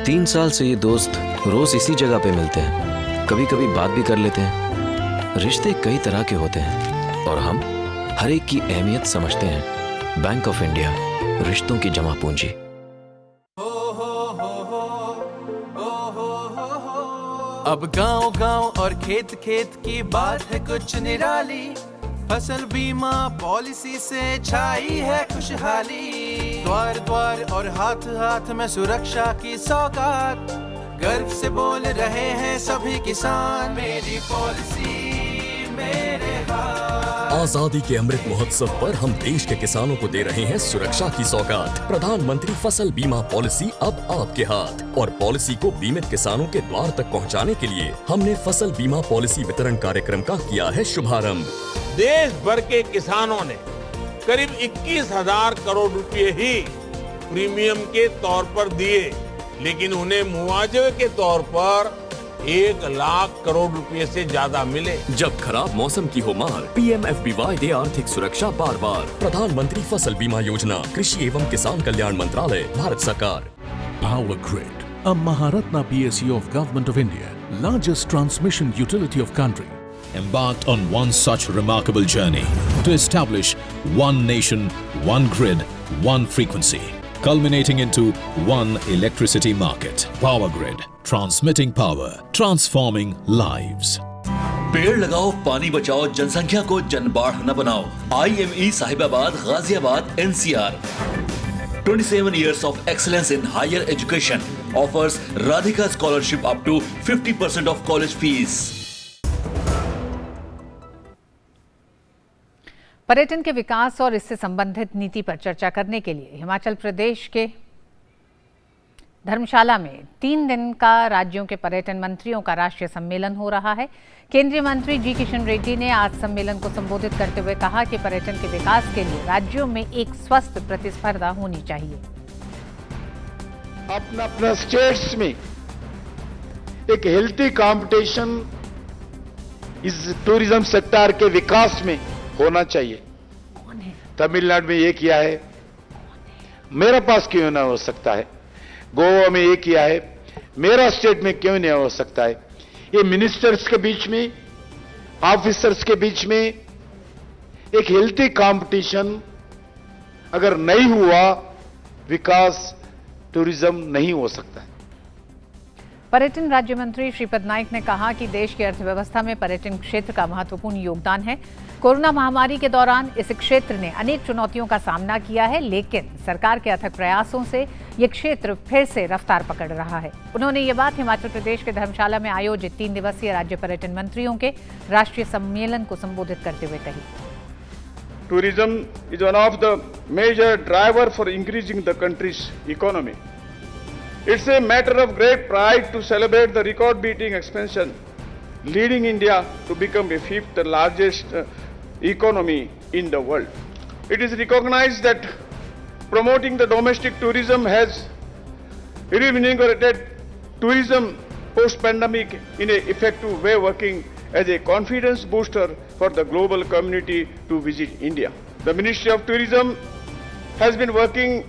तीन साल से ये दोस्त रोज इसी जगह पे मिलते हैं, कभी कभी बात भी कर लेते हैं। रिश्ते कई तरह के होते हैं और हम हर एक की अहमियत समझते हैं। बैंक ऑफ इंडिया, रिश्तों की जमा पूंजी। अब गांव गांव और खेत खेत की बात है कुछ निराली, फसल बीमा पॉलिसी से छाई है खुशहाली। द्वार द्वार और हाथ हाथ में सुरक्षा की सौगात, गर्व से बोल रहे हैं सभी किसान, मेरी पॉलिसी मेरे हाथ। आजादी के अमृत महोत्सव पर हम देश के किसानों को दे रहे हैं सुरक्षा की सौगात। प्रधानमंत्री फसल बीमा पॉलिसी अब आपके हाथ, और पॉलिसी को बीमित किसानों के द्वार तक पहुंचाने के लिए हमने फसल बीमा पॉलिसी वितरण कार्यक्रम का किया है शुभारंभ। देश भर के किसानों ने करीब 21,000 करोड़ रुपए ही प्रीमियम के तौर पर दिए, लेकिन उन्हें मुआवजे के तौर पर 1 लाख करोड़ रुपए से ज्यादा मिले। जब खराब मौसम की हो मार, PMFBY दे आर्थिक सुरक्षा बार बार। प्रधानमंत्री फसल बीमा योजना, कृषि एवं किसान कल्याण मंत्रालय, भारत सरकार। Power Grid, a Maharatna PSU of Government of India, largest transmission utility of country, embarked on one such remarkable journey to establish one nation, one grid, one frequency, culminating into one electricity market. Power Grid, transmitting power, transforming lives. पेड़ लगाओ, पानी बचाओ, जनसंख्या को जनबाढ़ न बनाओ। IME Sahibabad, Ghaziabad, NCR। 27 years of excellence in higher education offers Radhika scholarship up to 50% of college fees. पर्यटन के विकास और इससे संबंधित नीति पर चर्चा करने के लिए हिमाचल प्रदेश के धर्मशाला में 3 दिन का राज्यों के पर्यटन मंत्रियों का राष्ट्रीय सम्मेलन हो रहा है। केंद्रीय मंत्री जी किशन रेड्डी ने आज सम्मेलन को संबोधित करते हुए कहा कि पर्यटन के विकास के लिए राज्यों में एक स्वस्थ प्रतिस्पर्धा होनी चाहिए। अपना अपना स्टेट्स में एक हेल्थी कंपटीशन इस टूरिज्म सेक्टर के विकास में होना चाहिए। तमिलनाडु में ये किया है, मेरे पास क्यों ना हो सकता है? गोवा में ये किया है, मेरा स्टेट में क्यों नहीं हो सकता है? ये मिनिस्टर्स के बीच में, ऑफिसर्स के बीच में एक हेल्थी कंपटीशन अगर नहीं हुआ, विकास टूरिज्म नहीं हो सकता है। पर्यटन राज्य मंत्री श्रीपद नाइक ने कहा कि देश की अर्थव्यवस्था में पर्यटन क्षेत्र का महत्वपूर्ण योगदान है। कोरोना महामारी के दौरान इस क्षेत्र ने अनेक चुनौतियों का सामना किया है, लेकिन सरकार के अथक प्रयासों से ये क्षेत्र फिर से रफ्तार पकड़ रहा है। उन्होंने ये बात हिमाचल प्रदेश के धर्मशाला में आयोजित 3 दिवसीय राज्य पर्यटन मंत्रियों के राष्ट्रीय सम्मेलन को संबोधित करते हुए कही। Tourism is one of the major driver for increasing the country's economy. It's a matter of great pride to celebrate the record-beating expansion, leading India to become the 5th largest economy in the world. It is recognized that promoting the domestic tourism has reinvigorated tourism post-pandemic in an effective way, working as a confidence booster for the global community to visit India. The Ministry of Tourism has been working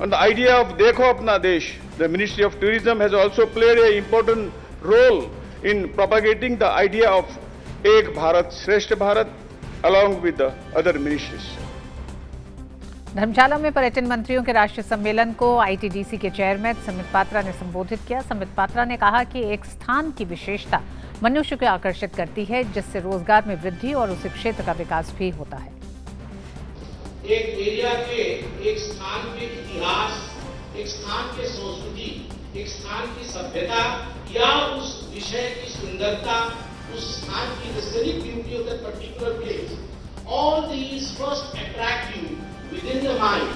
on the idea of Dekho Apna Desh. The Ministry of Tourism has also played an important role in propagating the idea of Ek Bharat, Shreshth Bharat, along with the other ministries. धर्मशाला में पर्यटन मंत्रियों के राष्ट्रीय सम्मेलन को ITDC के चेयरमैन समित पात्रा ने संबोधित किया। समित पात्रा ने कहा कि एक स्थान की विशेषता मनुष्य को आकर्षित करती है, जिससे रोजगार में वृद्धि और उस क्षेत्र का विकास भी होता है। एक एरिया के, एक स्थान के इतिहास, एक स्थान के संस्कृति, एक स्थान की सभ्यता या उस विषय की सुंदरता, उस स्थान की the scenic beauty of that particular place, all these first attract you within the mind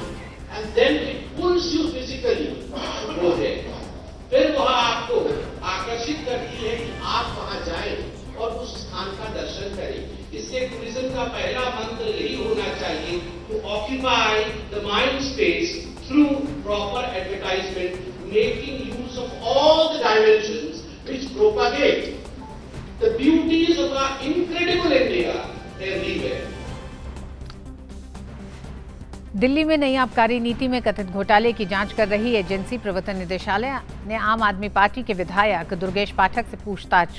and then it pulls you physically to go there. फिर वह आपको आकर्षित करती है कि आप वहां जाएं और उस स्थान का दर्शन करें। इससे टूरिज्म का पहला मंत्र यही होना चाहिए, to occupy the mind space through proper advertisement, making use of all the dimensions which propagate the beauties of our incredible India everywhere. Delhi में नई आबकारी नीति में कथित घोटाले की जांच कर रही एजेंसी प्रवर्तन निदेशालय ने आम आदमी पार्टी के विधायक दुर्गेश पाठक से पूछताछ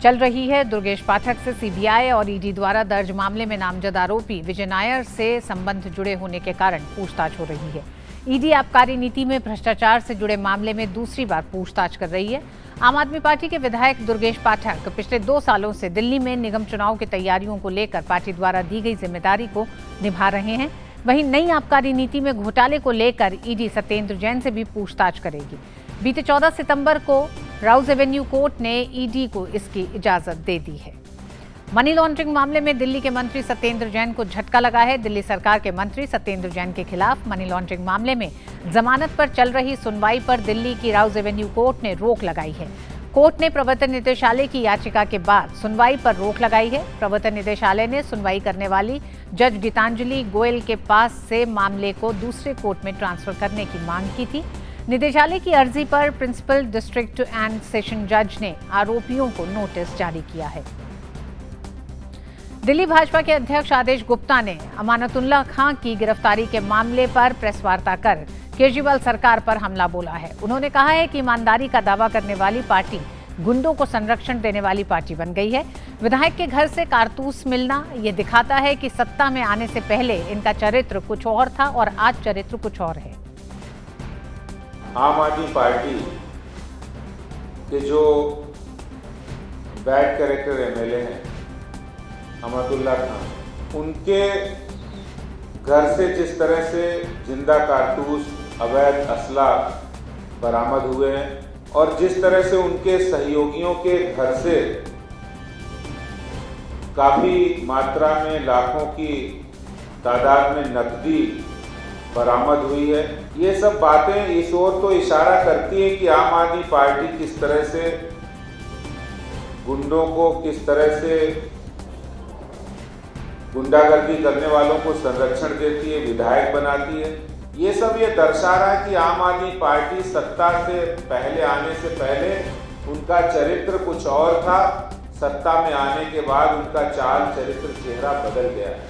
चल रही है। दुर्गेश पाठक से CBI और ED द्वारा दर्ज मामले में नामजद आरोपी विजय नायर से संबंध जुड़े होने के कारण पूछताछ हो रही है। ईडी आबकारी नीति में भ्रष्टाचार से जुड़े मामले में दूसरी बार पूछताछ कर रही है। आम आदमी पार्टी के विधायक दुर्गेश पाठक पिछले 2 सालों से दिल्ली में निगम चुनाव की तैयारियों को लेकर पार्टी द्वारा दी गई जिम्मेदारी को निभा रहे हैं। वहीं नई आबकारी नीति में घोटाले को लेकर ईडी सत्येंद्र जैन से भी पूछताछ करेगी। बीते 14 सितंबर को राउज एवेन्यू कोर्ट ने ईडी को इसकी इजाजत दे दी है। मनी लॉन्ड्रिंग मामले में दिल्ली के मंत्री सत्येंद्र जैन को झटका लगा है। दिल्ली सरकार के मंत्री सत्येंद्र जैन के खिलाफ मनी लॉन्ड्रिंग मामले में जमानत पर चल रही सुनवाई पर दिल्ली की राउज एवेन्यू कोर्ट ने रोक लगाई है। कोर्ट ने प्रवर्तन निदेशालय की याचिका के बाद सुनवाई पर रोक लगाई है। प्रवर्तन निदेशालय ने सुनवाई करने वाली जज गीतांजलि गोयल के पास से मामले को दूसरे कोर्ट में ट्रांसफर करने की मांग की थी। निदेशालय की अर्जी पर प्रिंसिपल डिस्ट्रिक्ट एंड सेशन जज ने आरोपियों को नोटिस जारी किया है। दिल्ली भाजपा के अध्यक्ष आदेश गुप्ता ने अमानतुल्लाह खां की गिरफ्तारी के मामले पर प्रेस वार्ता कर केजरीवाल सरकार पर हमला बोला है। उन्होंने कहा है कि ईमानदारी का दावा करने वाली पार्टी गुंडों को संरक्षण देने वाली पार्टी बन गई है। विधायक के घर से कारतूस मिलना ये दिखाता है कि सत्ता में आने से पहले इनका चरित्र कुछ और था और आज चरित्र कुछ और है। आम आदमी पार्टी के जो बैड कैरेक्टर एमएलए हैं अमानतुल्लाह खां, उनके घर से जिस तरह से जिंदा कारतूस, अवैध असला बरामद हुए हैं और जिस तरह से उनके सहयोगियों के घर से काफी मात्रा में लाखों की तादाद में नकदी बरामद हुई है, ये सब बातें इस ओर तो इशारा करती है कि आम आदमी पार्टी किस तरह से गुंडों को, किस तरह से गुंडागर्दी करने वालों को संरक्षण देती है, विधायक बनाती है। ये सब ये दर्शा रहा है कि आम आदमी पार्टी सत्ता से पहले आने से पहले उनका चरित्र कुछ और था, सत्ता में आने के बाद उनका चाल चरित्र चेहरा बदल गया है।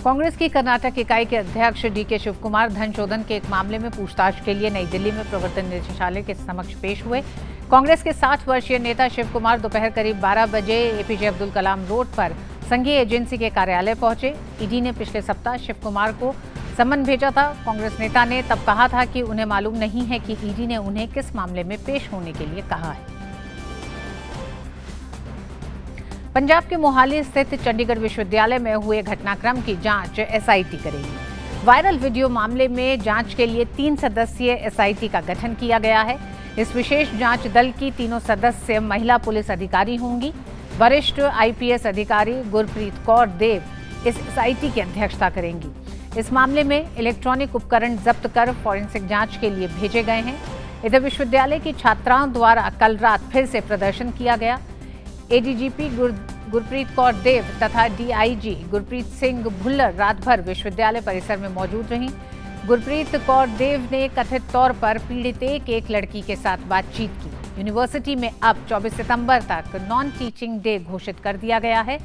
कांग्रेस की कर्नाटक इकाई के अध्यक्ष डीके शिवकुमार धन शोधन के एक मामले में पूछताछ के लिए नई दिल्ली में प्रवर्तन निदेशालय के समक्ष पेश हुए। कांग्रेस के 60 वर्षीय नेता शिवकुमार दोपहर करीब 12 बजे एपीजे अब्दुल कलाम रोड पर संघीय एजेंसी के कार्यालय पहुंचे। ईडी ने पिछले सप्ताह शिवकुमार को समन भेजा था। कांग्रेस नेता ने तब कहा था कि उन्हें मालूम नहीं है कि ईडी ने उन्हें किस मामले में पेश होने के लिए कहा है। पंजाब के मोहाली स्थित चंडीगढ़ विश्वविद्यालय में हुए घटनाक्रम की जांच एसआईटी करेगी। वायरल वीडियो मामले में जांच के लिए 3 सदस्यीय एसआईटी का गठन किया गया है। इस विशेष जांच दल की 3 सदस्य महिला पुलिस अधिकारी होंगी। वरिष्ठ आईपीएस अधिकारी गुरप्रीत कौर देव इस एसआईटी की अध्यक्षता करेंगी। इस मामले में इलेक्ट्रॉनिक उपकरण जब्त कर फॉरेंसिक जांच के लिए भेजे गए हैं। इधर विश्वविद्यालय की छात्राओं द्वारा कल रात फिर से प्रदर्शन किया गया। एडीजीपी गुरप्रीत कौर देव तथा डीआईजी गुरप्रीत सिंह भुल्लर रात भर विश्वविद्यालय परिसर में मौजूद रहीं। गुरप्रीत कौर देव ने कथित तौर पर पीड़ित एक लड़की के साथ बातचीत की। यूनिवर्सिटी में अब 24 सितंबर तक नॉन टीचिंग डे घोषित कर दिया गया है।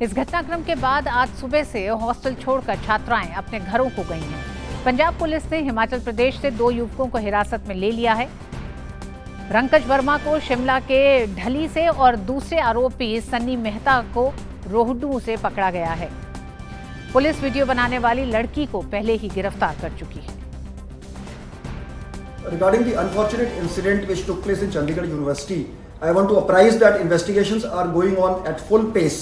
इस घटनाक्रम के बाद आज सुबह से हॉस्टल छोड़कर छात्राएं अपने घरों को गई हैं। पंजाब पुलिस ने हिमाचल प्रदेश से 2 युवकों को हिरासत में ले लिया है। रंकज वर्मा को शिमला के ढली से और दूसरे आरोपी सन्नी मेहता को रोहडू से पकड़ा गया है। पुलिस वीडियो बनाने वाली लड़की को पहले ही गिरफ्तार कर चुकी है। Regarding the unfortunate incident which took place in Chandigarh University, I want to apprise that investigations are going on at full pace.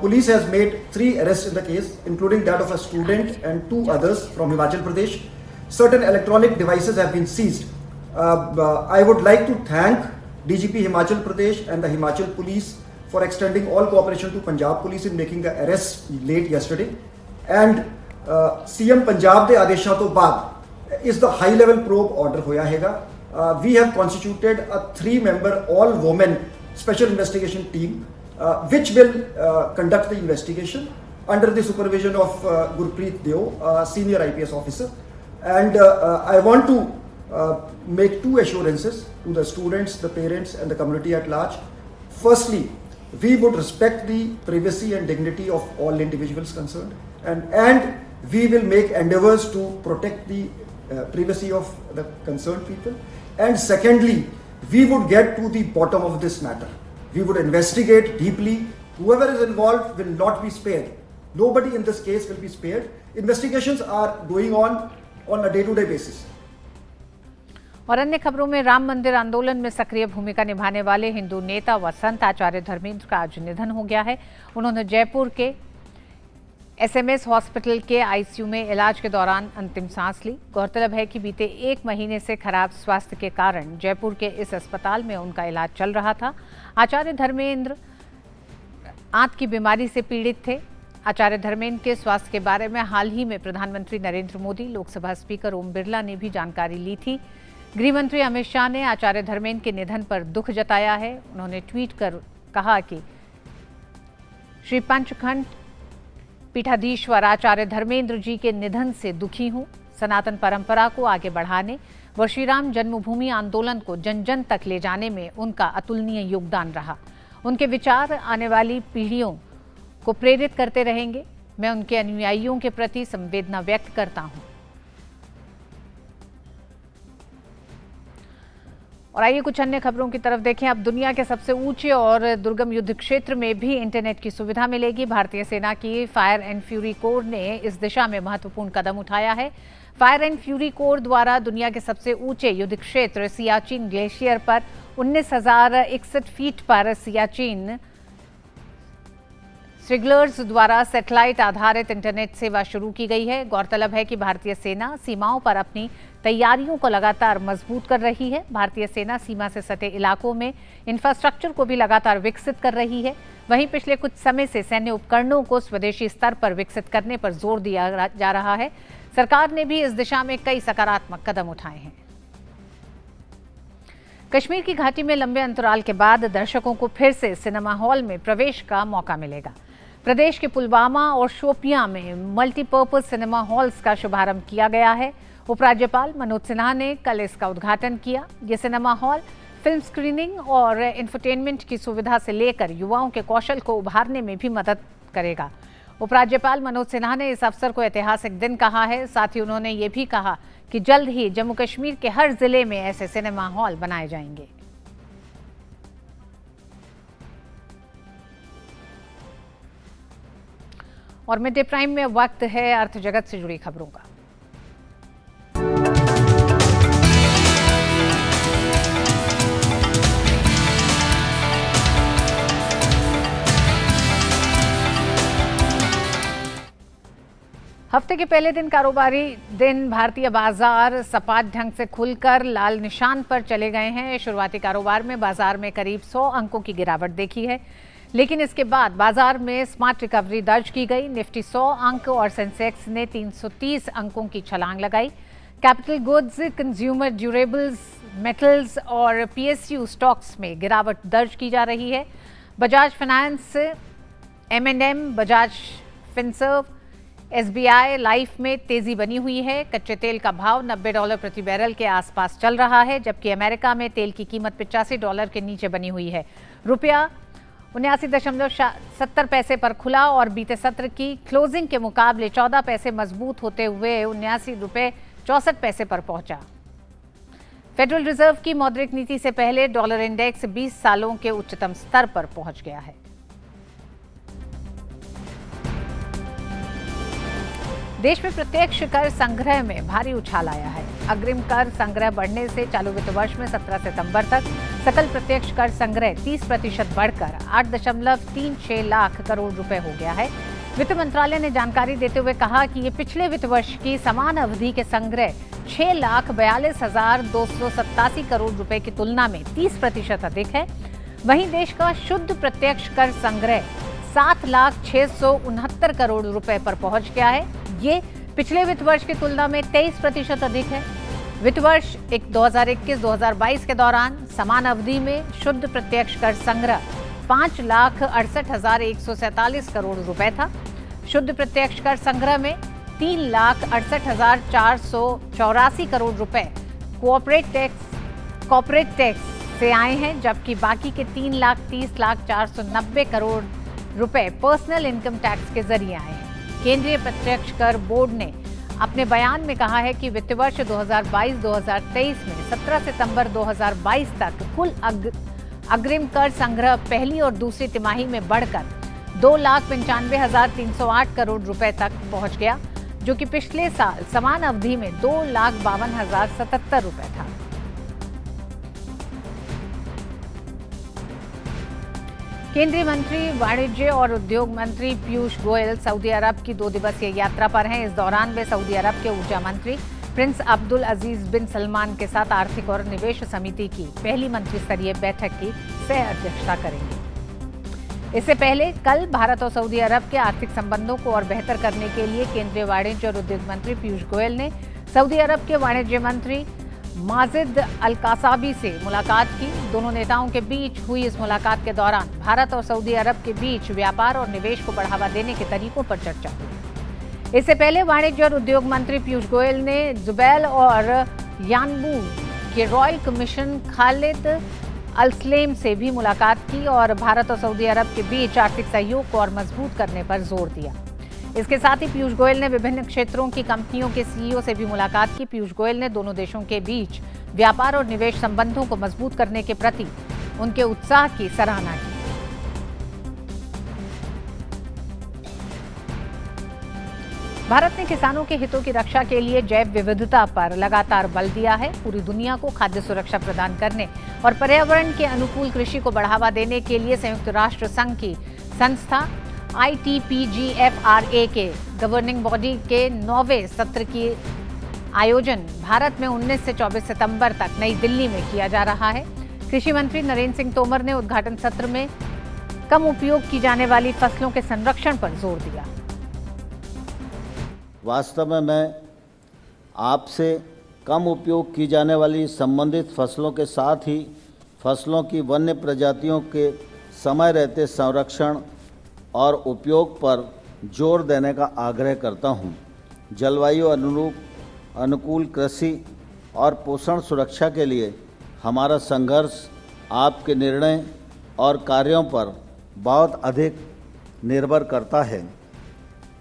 Police has made 3 arrests in the case, including that of a student and 2 others from Himachal Pradesh. Certain electronic devices have been seized. I would like to thank DGP Himachal Pradesh and the Himachal Police for extending all cooperation to Punjab Police in making the arrests late yesterday. And CM Punjab ਦੇ ਆਦੇਸ਼ਾਂ ਤੋਂ ਬਾਅਦ is the high level probe order ਹੋਇਆ ਹੈਗਾ। We have constituted a 3-member all women special investigation team which will conduct the investigation under the supervision of Gurpreet Deo, senior IPS officer. And I want to make 2 assurances to the students, the parents and the community at large. Firstly, we would respect the privacy and dignity of all individuals concerned and we will make endeavors to protect the privacy of the concerned people. And secondly, we would get to the bottom of this matter. We would investigate deeply. Whoever is involved will not be spared. Nobody in this case will be spared. Investigations are going on on a day-to-day basis. और अन्य खबरों में राम मंदिर आंदोलन में सक्रिय भूमिका निभाने वाले हिंदू नेता व संत आचार्य धर्मेंद्र का आज निधन हो गया है। उन्होंने जयपुर के एसएमएस हॉस्पिटल के आईसीयू में इलाज के दौरान अंतिम सांस ली। गौरतलब है कि बीते 1 महीने से खराब स्वास्थ्य के कारण जयपुर के इस अस्पताल में उनका इलाज चल रहा था। आचार्य धर्मेंद्र आंत की बीमारी से पीड़ित थे। आचार्य धर्मेंद्र के स्वास्थ्य के बारे में हाल ही में प्रधानमंत्री नरेंद्र मोदी, लोकसभा स्पीकर ओम बिरला ने भी जानकारी ली थी। गृह मंत्री अमित शाह ने आचार्य धर्मेंद्र के निधन पर दुख जताया है। उन्होंने ट्वीट कर कहा कि श्री पंचखंड पीठाधीश्वर आचार्य धर्मेंद्र जी के निधन से दुखी हूं। सनातन परंपरा को आगे बढ़ाने व श्री राम जन्मभूमि आंदोलन को जन जन तक ले जाने में उनका अतुलनीय योगदान रहा। उनके विचार आने वाली पीढ़ियों को प्रेरित करते रहेंगे। मैं उनके अनुयायियों के प्रति संवेदना व्यक्त करता हूं। और आइए कुछ अन्य खबरों की तरफ देखें। अब दुनिया के सबसे ऊंचे और दुर्गम युद्ध क्षेत्र में भी इंटरनेट की सुविधा मिलेगी। भारतीय सेना की फायर एंड फ्यूरी कोर ने इस दिशा में महत्वपूर्ण कदम उठाया है। फायर एंड फ्यूरी कोर द्वारा दुनिया के सबसे ऊंचे युद्ध क्षेत्र सियाचिन ग्लेशियर पर 19,061 फीट पर सियाचिन स्ट्रिगलर्स द्वारा सैटेलाइट आधारित इंटरनेट सेवा शुरू की गई है। गौरतलब है कि भारतीय सेना सीमाओं पर अपनी तैयारियों को लगातार मजबूत कर रही है। भारतीय सेना सीमा से सटे इलाकों में इंफ्रास्ट्रक्चर को भी लगातार विकसित कर रही है। वहीं पिछले कुछ समय से सैन्य उपकरणों को स्वदेशी स्तर पर विकसित करने पर जोर दिया जा रहा है। सरकार ने भी इस दिशा में कई सकारात्मक कदम उठाए हैं। कश्मीर की घाटी में लंबे अंतराल के बाद दर्शकों को फिर से सिनेमा हॉल में प्रवेश का मौका मिलेगा। प्रदेश के पुलवामा और शोपियां में मल्टीपर्पज सिनेमा हॉल्स का शुभारंभ किया गया है। उपराज्यपाल मनोज सिन्हा ने कल इसका उद्घाटन किया। ये सिनेमा हॉल फिल्म स्क्रीनिंग और इंफरटेनमेंट की सुविधा से लेकर युवाओं के कौशल को उभारने में भी मदद करेगा। उपराज्यपाल मनोज सिन्हा ने इस अवसर को ऐतिहासिक दिन कहा है। साथ ही उन्होंने ये भी कहा कि जल्द ही जम्मू कश्मीर के हर जिले में ऐसे सिनेमा हॉल बनाए जाएंगे। और मिड डे प्राइम में वक्त है अर्थ जगत से जुड़ी खबरों का। हफ्ते के पहले दिन कारोबारी दिन भारतीय बाजार सपाट ढंग से खुलकर लाल निशान पर चले गए हैं। शुरुआती कारोबार में बाजार में करीब 100 अंकों की गिरावट देखी है, लेकिन इसके बाद बाजार में स्मार्ट रिकवरी दर्ज की गई। निफ्टी 100 अंक और सेंसेक्स ने 330 अंकों की छलांग लगाई। Capital goods, consumer durables, metals और पीएसयू स्टॉक्स में गिरावट दर्ज की जा रही है। Bajaj finance, M&M, Bajaj Finserv, SBI life में तेजी बनी हुई है। कच्चे तेल का भाव $90 प्रति बैरल के आसपास चल रहा है, जबकि अमेरिका में तेल की कीमत $85 के नीचे बनी हुई है। रुपया 79.70 पैसे पर खुला और बीते सत्र की क्लोजिंग के मुकाबले 14 पैसे मजबूत होते हुए $79.64 पर पहुंचा। फेडरल रिजर्व की मौद्रिक नीति से पहले डॉलर इंडेक्स 20 सालों के उच्चतम स्तर पर पहुंच गया है। देश में प्रत्यक्ष कर संग्रह में भारी उछाल आया है। अग्रिम कर संग्रह बढ़ने से चालू वित्त वर्ष में 17 सितंबर तक सकल प्रत्यक्ष कर संग्रह 30% बढ़कर 8.36 लाख करोड़ रुपए हो गया है। वित्त मंत्रालय ने जानकारी देते हुए कहा कि ये पिछले वित्त वर्ष की समान अवधि के संग्रह 6,42,287 करोड़ रुपए की तुलना में 30% अधिक है। वहीं देश का शुद्ध प्रत्यक्ष कर संग्रह 7,669 करोड़ रुपए पर पहुंच गया है। ये पिछले वित्त वर्ष की तुलना में 23% अधिक है। वित्त वर्ष 2021-2022 के दौरान समान अवधि में शुद्ध प्रत्यक्ष कर संग्रह 5,68,147 करोड़ रुपए था। शुद्ध प्रत्यक्ष कर संग्रह में 3,68,484 करोड़ रुपए कॉर्पोरेट टैक्स से आए हैं, जबकि बाकी के 3,30,490 करोड़ रुपए पर्सनल इनकम टैक्स के जरिए आए हैं। केंद्रीय प्रत्यक्ष कर बोर्ड ने अपने बयान में कहा है कि वित्त वर्ष 2022-2023 में 17 सितंबर 2022 तक कुल अग्रिम कर संग्रह पहली और दूसरी तिमाही में बढ़कर 2,95,308 करोड़ रुपए तक पहुंच गया। जो कि पिछले साल समान अवधि में 2,52,077 रुपए था। केंद्रीय मंत्री वाणिज्य और उद्योग मंत्री पीयूष गोयल सऊदी अरब की 2 दिवसीय यात्रा पर हैं। इस दौरान वे सऊदी अरब के ऊर्जा मंत्री प्रिंस अब्दुल अजीज बिन सलमान के साथ आर्थिक और निवेश समिति की पहली मंत्रिस्तरीय बैठक की सह अध्यक्षता करेंगे। इससे पहले कल भारत और सऊदी अरब के आर्थिक संबंधों को और बेहतर करने के लिए केंद्रीय वाणिज्य और उद्योग मंत्री पीयूष गोयल ने सऊदी अरब के वाणिज्य मंत्री माजिद अल कासाबी से मुलाकात की। दोनों नेताओं के बीच हुई इस मुलाकात के दौरान भारत और सऊदी अरब के बीच व्यापार और निवेश को बढ़ावा देने के तरीकों पर चर्चा हुई। इससे पहले वाणिज्य और उद्योग मंत्री पीयूष गोयल ने जुबैल और यानबू के रॉयल कमीशन खालिद अलस्लेम से भी मुलाकात की और भारत और सऊदी अरब के बीच आर्थिक सहयोग को और मजबूत करने पर जोर दिया। इसके साथ ही पीयूष गोयल ने विभिन्न क्षेत्रों की कंपनियों के सीईओ से भी मुलाकात की। पीयूष गोयल ने दोनों देशों के बीच व्यापार और निवेश संबंधों को मजबूत करने के प्रति उनके उत्साह की सराहना की। भारत ने किसानों के हितों की रक्षा के लिए जैव विविधता पर लगातार बल दिया है। पूरी दुनिया को खाद्य सुरक्षा प्रदान करने और पर्यावरण के अनुकूल कृषि को बढ़ावा देने के लिए संयुक्त राष्ट्र संघ की संस्था ITPGFRA के गवर्निंग बॉडी के 9वें सत्र की आयोजन भारत में 19 से 24 सितंबर तक नई दिल्ली में किया जा रहा है। कृषि मंत्री नरेंद्र सिंह तोमर ने उद्घाटन सत्र में कम उपयोग की जाने वाली फसलों के संरक्षण पर जोर दिया। वास्तव में मैं आपसे कम उपयोग की जाने वाली संबंधित फसलों के साथ ही फसलों की वन्य प्रजातियों के समय रहते संरक्षण और उपयोग पर जोर देने का आग्रह करता हूं। जलवायु अनुकूल कृषि और पोषण सुरक्षा के लिए हमारा संघर्ष आपके निर्णय और कार्यों पर बहुत अधिक निर्भर करता है।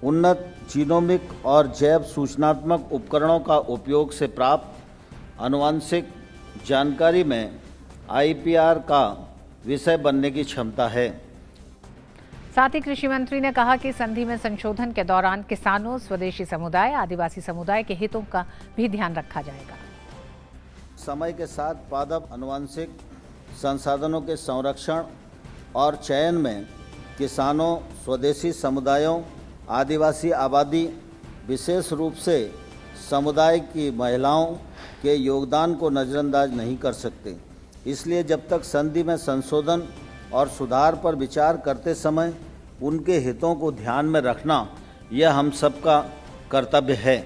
उन्नत जीनोमिक और जैव सूचनात्मक उपकरणों का उपयोग से प्राप्त आनुवंशिक जानकारी में IPR का विषय बनने की क्षमता है। साथ ही कृषि मंत्री ने कहा कि संधि में संशोधन के दौरान किसानों, स्वदेशी समुदाय, आदिवासी समुदाय के हितों का भी ध्यान रखा जाएगा। समय के साथ पादप आनुवंशिक संसाधनों के संरक्षण और चयन में किसानों, स्वदेशी समुदायों, आदिवासी आबादी, विशेष रूप से समुदाय की महिलाओं के योगदान को नज़रअंदाज नहीं कर सकते। इसलिए जब तक संधि में संशोधन और सुधार पर विचार करते समय उनके हितों को ध्यान में रखना यह हम सबका कर्तव्य है।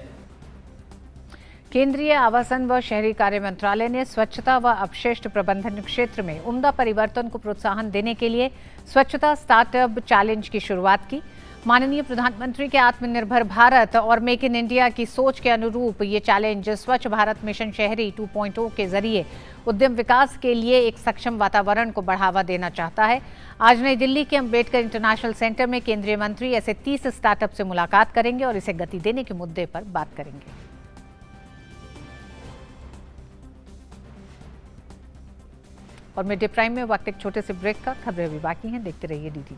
केंद्रीय आवासन व शहरी कार्य मंत्रालय ने स्वच्छता व अपशिष्ट प्रबंधन क्षेत्र में उम्दा परिवर्तन को प्रोत्साहन देने के लिए स्वच्छता स्टार्टअप चैलेंज की शुरुआत की। माननीय प्रधानमंत्री के आत्मनिर्भर भारत और मेक इन इंडिया की सोच के अनुरूप ये चैलेंज स्वच्छ भारत मिशन शहरी 2.0 के जरिए उद्यम विकास के लिए एक सक्षम वातावरण को बढ़ावा देना चाहता है। आज नई दिल्ली के अंबेडकर इंटरनेशनल सेंटर में केंद्रीय मंत्री ऐसे 30 स्टार्टअप से मुलाकात करेंगे और इसे गति देने के मुद्दे पर बात करेंगे। और मिड डे प्राइम में वक्त एक छोटे से ब्रेक का। खबरें अभी बाकी हैं, देखते रहिए DD।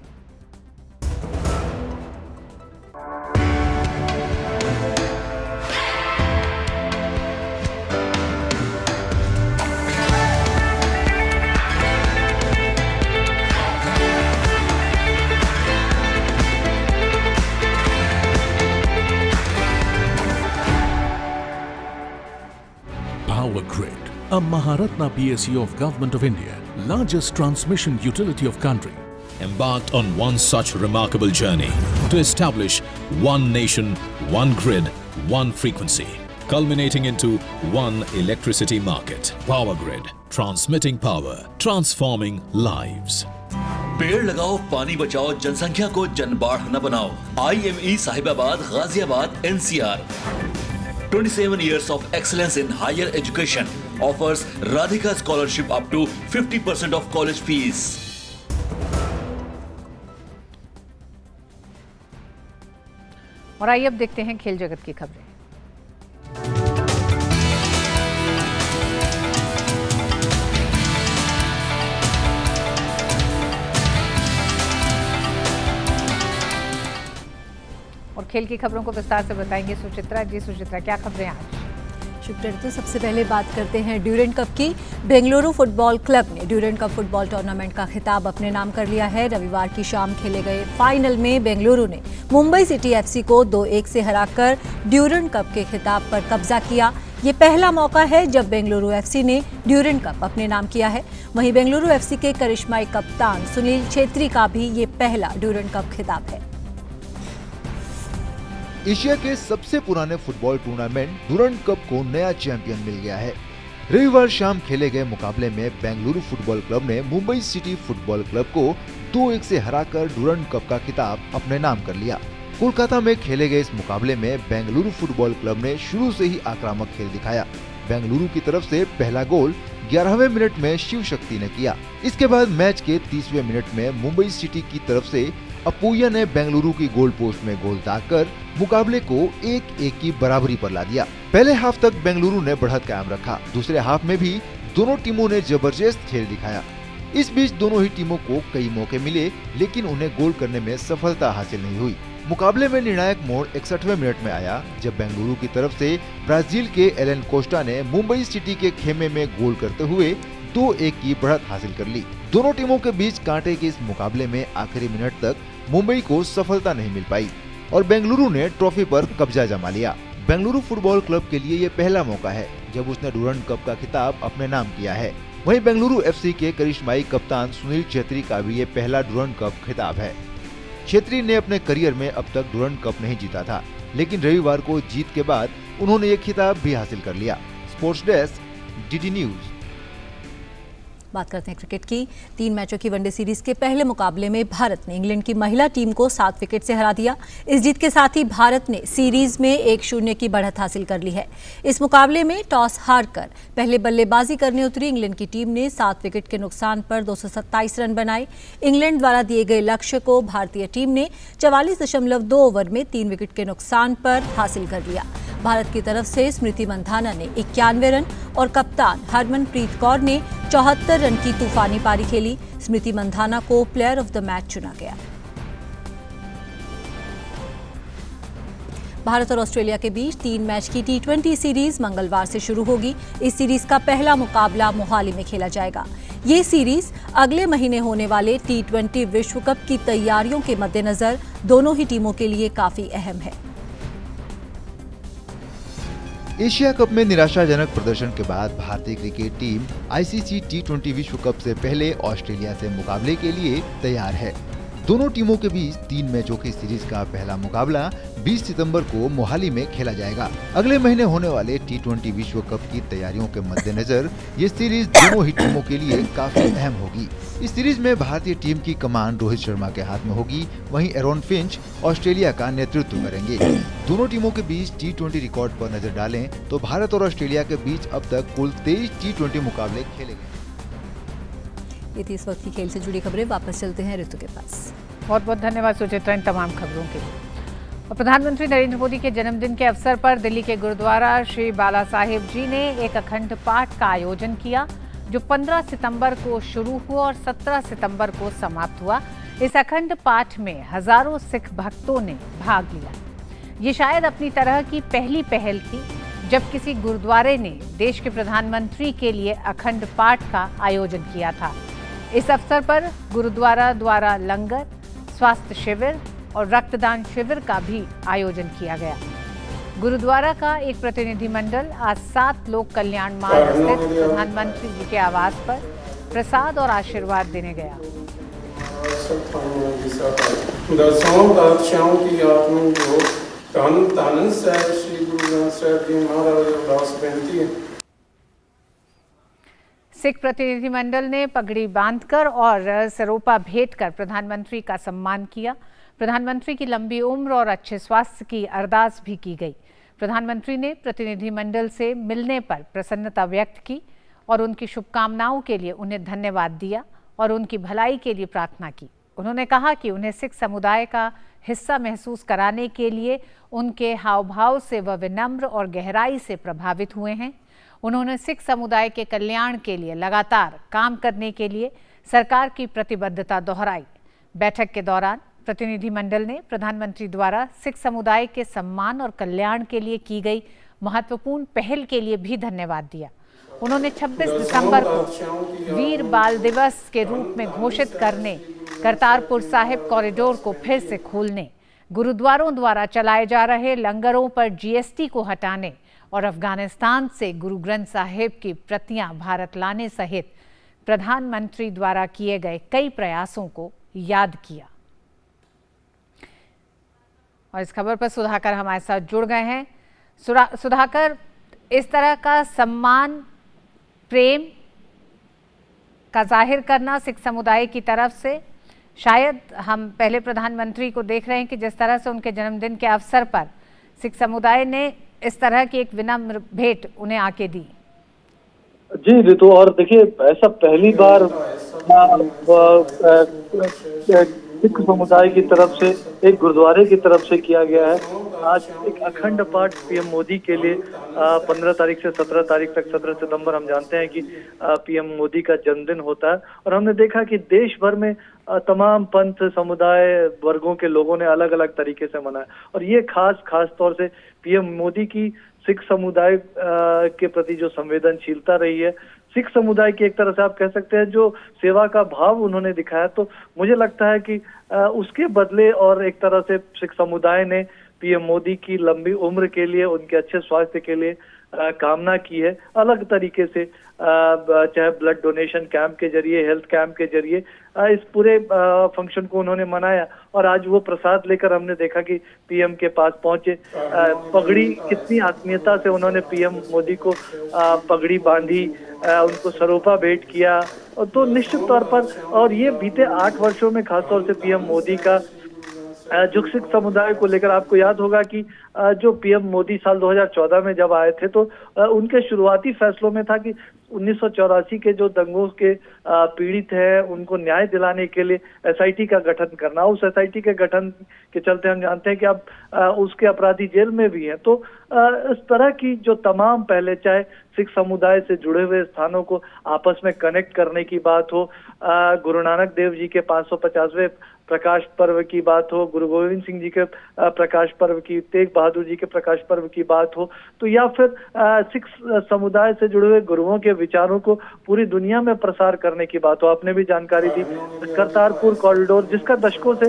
Power Grid, a Maharatna PSU of Government of India, largest transmission utility of country, embarked on one such remarkable journey to establish one nation, one grid, one frequency, culminating into one electricity market. Power Grid, transmitting power, transforming lives. पेड़ लगाओ, पानी बचाओ, जनसंख्या को जनबाढ़ न बनाओ। IME Sahibabad, Ghaziabad, NCR। 27 years of excellence in higher education offers Radhika scholarship up to 50% of college fees. और आइए अब देखते हैं खेल जगत की खबरें। और खेल की खबरों को विस्तार से बताएंगे सुचित्रा जी। सुचित्रा, क्या खबरें आज? शुक्र। तो सबसे पहले बात करते हैं ड्यूरेंट कप की। बेंगलुरु फुटबॉल क्लब ने ड्यूरेंट कप फुटबॉल टूर्नामेंट का खिताब अपने नाम कर लिया है। रविवार की शाम खेले गए फाइनल में बेंगलुरु ने मुंबई सिटी एफसी को 2-1 से हराकर ड्यूरेंट कप के खिताब पर कब्जा किया। ये पहला मौका है जब बेंगलुरु एफसी ने ड्यूरेंट कप अपने नाम किया है। वहीं बेंगलुरु एफसी के करिश्माई कप्तान सुनील छेत्री का भी ये पहला ड्यूरेंट कप खिताब है। एशिया के सबसे पुराने फुटबॉल टूर्नामेंट ड्यूरेंट कप को नया चैंपियन मिल गया है। रविवार शाम खेले गए मुकाबले में बेंगलुरु फुटबॉल क्लब ने मुंबई सिटी फुटबॉल क्लब को 2-1 से हराकर ड्यूरेंट कप का खिताब अपने नाम कर लिया। कोलकाता में खेले गए इस मुकाबले में बेंगलुरु फुटबॉल क्लब ने शुरू से ही आक्रामक खेल दिखाया। बेंगलुरु की तरफ से पहला गोल 11वें मिनट में शिव शक्ति ने किया। इसके बाद मैच के 30वें मिनट में मुंबई सिटी की तरफ से अपूया ने बेंगलुरु की गोल पोस्ट में गोल दागकर मुकाबले को 1-1 की बराबरी पर ला दिया। पहले हाफ तक बेंगलुरु ने बढ़त कायम रखा। दूसरे हाफ में भी दोनों टीमों ने जबरदस्त खेल दिखाया। इस बीच दोनों ही टीमों को कई मौके मिले, लेकिन उन्हें गोल करने में सफलता हासिल नहीं हुई। मुकाबले में निर्णायक मोड़ 61वें मिनट में आया, जब बेंगलुरु की तरफ से ब्राजील के एलन कोस्टा ने मुंबई सिटी के खेमे में गोल करते हुए 2-1 की बढ़त हासिल कर ली। दोनों टीमों के बीच कांटे के इस मुकाबले में आखिरी मिनट तक मुंबई को सफलता नहीं मिल पाई और बेंगलुरु ने ट्रॉफी पर कब्जा जमा लिया। बेंगलुरु फुटबॉल क्लब के लिए ये पहला मौका है जब उसने ड्यूरेंट कप का खिताब अपने नाम किया है। वहीं बेंगलुरु एफसी के करिश्माई कप्तान सुनील छेत्री का भी ये पहला ड्यूरेंट कप खिताब है। छेत्री ने अपने करियर में अब तक ड्यूरेंट कप नहीं जीता था, लेकिन रविवार को जीत के बाद उन्होंने ये खिताब भी हासिल कर लिया। Sports desk, DD news. बात करते हैं क्रिकेट की। 3 मैचों की वनडे सीरीज के पहले मुकाबले में भारत ने इंग्लैंड की महिला टीम को 7 विकेट से हरा दिया। इस जीत के साथ ही भारत ने सीरीज में 1-0 की बढ़त हासिल कर ली है। इस मुकाबले में टॉस हारकर पहले बल्लेबाजी करने उतरी इंग्लैंड की टीम ने 7 विकेट के नुकसान पर 227 रन बनाए। इंग्लैंड द्वारा दिए गए लक्ष्य को भारतीय टीम ने 44.2 ओवर में 3 विकेट के नुकसान पर हासिल कर लिया। भारत की तरफ से स्मृति मंधाना ने 91 रन और कप्तान हरमनप्रीत कौर ने 74 रन की तूफानी पारी खेली। स्मृति मंधाना को प्लेयर ऑफ द मैच चुना गया। भारत और ऑस्ट्रेलिया के बीच 3 मैच की T20 सीरीज मंगलवार से शुरू होगी। इस सीरीज का पहला मुकाबला मोहाली में खेला जाएगा। ये सीरीज अगले महीने होने वाले T20 विश्व कप की तैयारियों के मद्देनजर दोनों ही टीमों के लिए काफी अहम है। एशिया कप में निराशाजनक प्रदर्शन के बाद भारतीय क्रिकेट टीम आईसीसी T20 विश्व कप से पहले ऑस्ट्रेलिया से मुकाबले के लिए तैयार है। दोनों टीमों के बीच 3 मैचों की सीरीज का पहला मुकाबला 20 सितंबर को मोहाली में खेला जाएगा। अगले महीने होने वाले T20 विश्व कप की तैयारियों के मद्देनजर ये सीरीज दोनों ही टीमों के लिए काफी अहम होगी। इस सीरीज में भारतीय टीम की कमान रोहित शर्मा के हाथ में होगी, वहीं एरोन फिंच ऑस्ट्रेलिया का नेतृत्व करेंगे। दोनों टीमों के बीच T20 रिकॉर्ड पर नजर डालें तो भारत और ऑस्ट्रेलिया के बीच अब तक कुल 23 T20 मुकाबले खेले गए। ये थी इस वक्त की खेल से जुड़ी खबरें। वापस चलते हैं ऋतु के पास। बहुत बहुत धन्यवाद सुचित्रा इन तमाम खबरों के लिए। और प्रधानमंत्री नरेंद्र मोदी के जन्मदिन के अवसर पर दिल्ली के गुरुद्वारा श्री बाला साहिब जी ने एक अखंड पाठ का आयोजन किया, जो 15 सितंबर को शुरू हुआ और 17 सितंबर को समाप्त हुआ। इस अखंड पाठ में हजारों सिख भक्तों ने भाग लिया। ये शायद अपनी तरह की पहली पहल थी जब किसी गुरुद्वारे ने देश के प्रधानमंत्री के लिए अखंड पाठ का आयोजन किया था। इस अवसर पर गुरुद्वारा द्वारा लंगर, स्वास्थ्य शिविर और रक्तदान शिविर का भी आयोजन किया गया। गुरुद्वारा का एक प्रतिनिधिमंडल आज 7 लोक कल्याण मार्ग स्थित प्रधानमंत्री जी के आवास पर प्रसाद और आशीर्वाद देने गया। दसों पातशाहों की आत्मा को धन धन साहिब श्री गुरु ग्रंथ साहिब जी महाराज अरदास बेनती है। सिख प्रतिनिधिमंडल ने पगड़ी बांधकर और सरोपा भेंट कर प्रधानमंत्री का सम्मान किया। प्रधानमंत्री की लंबी उम्र और अच्छे स्वास्थ्य की अरदास भी की गई। प्रधानमंत्री ने प्रतिनिधिमंडल से मिलने पर प्रसन्नता व्यक्त की और उनकी शुभकामनाओं के लिए उन्हें धन्यवाद दिया और उनकी भलाई के लिए प्रार्थना की। उन्होंने कहा कि उन्हें सिख समुदाय का हिस्सा महसूस कराने के लिए उनके हाव भाव से वह विनम्र और गहराई से प्रभावित हुए हैं। उन्होंने सिख समुदाय के कल्याण के लिए लगातार काम करने के लिए सरकार की प्रतिबद्धता दोहराई। बैठक के दौरान प्रतिनिधिमंडल ने प्रधानमंत्री द्वारा सिख समुदाय के सम्मान और कल्याण के लिए की गई महत्वपूर्ण पहल के लिए भी धन्यवाद दिया। उन्होंने 26 दिसंबर को वीर बाल दिवस के रूप में घोषित करने, करतारपुर साहिब कॉरिडोर को फिर से खोलने, गुरुद्वारों द्वारा चलाए जा रहे लंगरों पर जीएसटी को हटाने और अफगानिस्तान से गुरु ग्रंथ साहिब की प्रतियां भारत लाने सहित प्रधानमंत्री द्वारा किए गए कई प्रयासों को याद किया। और इस खबर पर सुधाकर हमारे साथ जुड़ गए हैं। सुधाकर, इस तरह का सम्मान, प्रेम का जाहिर करना सिख समुदाय की तरफ से, शायद हम पहले प्रधानमंत्री को देख रहे हैं कि जिस तरह से उनके जन्मदिन के अवसर पर सिख समुदाय ने इस तरह की एक विनम्र भेंट उन्हें आके दी। जी ऋतु, और देखिए ऐसा पहली बार सिख समुदाय की तरफ से एक गुरुद्वारे की तरफ से किया गया है। आज एक अखंड पाठ पीएम मोदी के लिए 15 तारीख से 17 तारीख तक, 17 सितंबर हम जानते हैं कि पीएम मोदी का जन्मदिन होता है। और हमने देखा कि देश भर में तमाम पंथ, समुदाय, वर्गों के लोगों ने अलग अलग तरीके से मनाया। और ये खास तौर से पीएम मोदी की सिख समुदाय के प्रति जो संवेदनशीलता रही है, सिख समुदाय की एक तरह से आप कह सकते हैं जो सेवा का भाव उन्होंने दिखाया, तो मुझे लगता है कि उसके बदले और एक तरह से सिख समुदाय ने पीएम मोदी की लंबी उम्र के लिए, उनके अच्छे स्वास्थ्य के लिए कामना की है। अलग तरीके से चाहे ब्लड डोनेशन कैंप के जरिए, हेल्थ कैंप के जरिए इस पूरे फंक्शन को उन्होंने मनाया। और आज वो प्रसाद लेकर हमने देखा कि पीएम के पास पहुंचे, पगड़ी कितनी आत्मीयता से उन्होंने पीएम मोदी को पगड़ी बांधी, उनको सरोपा भेंट किया। और तो निश्चित तौर पर, और ये बीते 8 वर्षों में खासतौर से पीएम मोदी का जो सिख समुदाय को लेकर, आपको याद होगा कि जो पीएम मोदी साल 2014 में जब आए थे तो उनके शुरुआती फैसलों में था कि 1984 के जो दंगों के पीड़ित हैं उनको न्याय दिलाने के लिए एसआईटी का गठन करना। उस एसआईटी के गठन के चलते हम जानते हैं कि अब उसके अपराधी जेल में भी हैं। तो इस तरह की जो तमाम पहले, चाहे सिख समुदाय से जुड़े हुए स्थानों को आपस में कनेक्ट करने की बात हो, गुरु नानक देव जी के 550वें प्रकाश पर्व की बात हो, गुरु गोविंद सिंह जी के प्रकाश पर्व की, तेग बहादुर जी के प्रकाश पर्व की बात हो, तो या फिर सिख समुदाय से जुड़े हुए गुरुओं के विचारों को पूरी दुनिया में प्रसार करने की बात हो। आपने भी जानकारी दी करतारपुर कॉरिडोर, जिसका दशकों से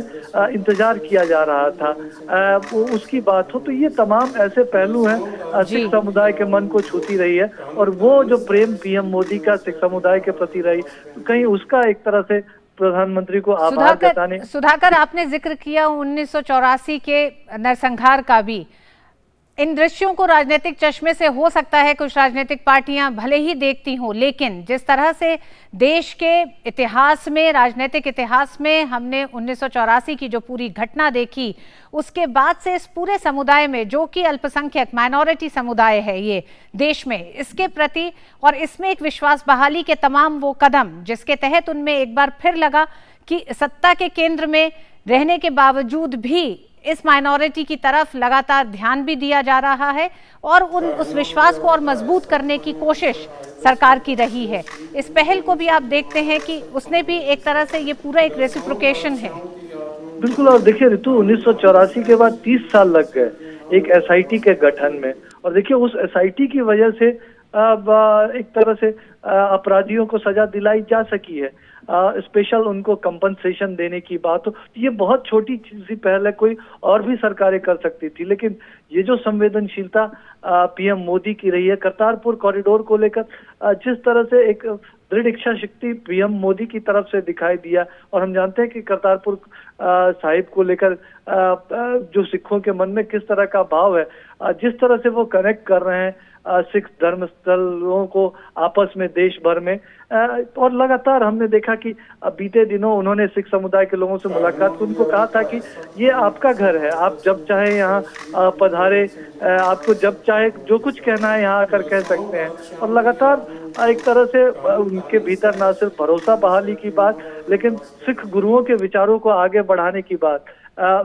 इंतजार किया जा रहा था, उसकी बात हो, तो ये तमाम ऐसे पहलू हैं सिख समुदाय के मन को छूती रही है। और वो जो प्रेम पीएम मोदी का सिख समुदाय के प्रति रही, कहीं उसका एक तरह से प्रधानमंत्री को आभार जताने। सुधाकर, आपने जिक्र किया 1984 के नरसंहार का भी। इन दृश्यों को राजनीतिक चश्मे से हो सकता है कुछ राजनीतिक पार्टियां भले ही देखती हों, लेकिन जिस तरह से देश के इतिहास में, राजनीतिक इतिहास में हमने 1984 की जो पूरी घटना देखी, उसके बाद से इस पूरे समुदाय में, जो कि अल्पसंख्यक माइनॉरिटी समुदाय है ये देश में, इसके प्रति और इसमें एक विश्वास बहाली के तमाम वो कदम जिसके तहत उनमें एक बार फिर लगा कि सत्ता के केंद्र में रहने के बावजूद भी इस माइनॉरिटी की तरफ लगातार ध्यान भी दिया जा रहा है और उस विश्वास को और मजबूत करने की कोशिश सरकार की रही है। इस पहल को भी आप देखते हैं कि उसने भी एक तरह से ये पूरा एक रेसिप्रोकेशन है। बिल्कुल। और देखिए ऋतु, 1984 के बाद 30 साल लग गए एक एसआईटी के गठन में। और देखिए उस एसआईटी की वजह से एक तरह से अपराधियों को सजा दिलाई जा सकी है। स्पेशल उनको कंपनसेशन देने की बात हो, ये बहुत छोटी सी पहल है, कोई और भी सरकारें कर सकती थी। लेकिन ये जो संवेदनशीलता पीएम मोदी की रही है, करतारपुर कॉरिडोर को लेकर जिस तरह से एक दृढ़ इच्छा शक्ति पीएम मोदी की तरफ से दिखाई दिया। और हम जानते हैं कि करतारपुर साहिब को लेकर जो सिखों के मन में किस तरह का भाव है, जिस तरह से वो कनेक्ट कर रहे हैं सिख धर्म स्थलों को आपस में देश भर में। और लगातार हमने देखा कि बीते दिनों उन्होंने सिख समुदाय के लोगों से मुलाकात की, उनको कहा था कि ये आपका घर है, आप जब चाहे यहाँ पधारे, आपको जब चाहे जो कुछ कहना है यहाँ आकर कह सकते हैं। और लगातार एक तरह से उनके भीतर ना सिर्फ भरोसा बहाली की बात, लेकिन सिख गुरुओं के विचारों को आगे बढ़ाने की बात।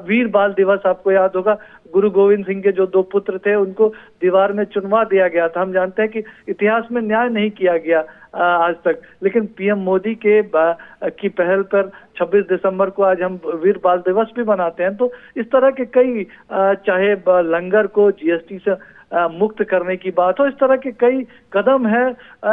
वीर बाल दिवस आपको याद होगा, गुरु गोविंद सिंह के जो 2 पुत्र थे उनको दीवार में चुनवा दिया गया था। हम जानते हैं कि इतिहास में न्याय नहीं किया गया आज तक। लेकिन पीएम मोदी की पहल पर 26 दिसंबर को आज हम वीर बाल दिवस भी मनाते हैं। तो इस तरह के कई चाहे लंगर को जीएसटी से मुक्त करने की बात हो, इस तरह के कई कदम है,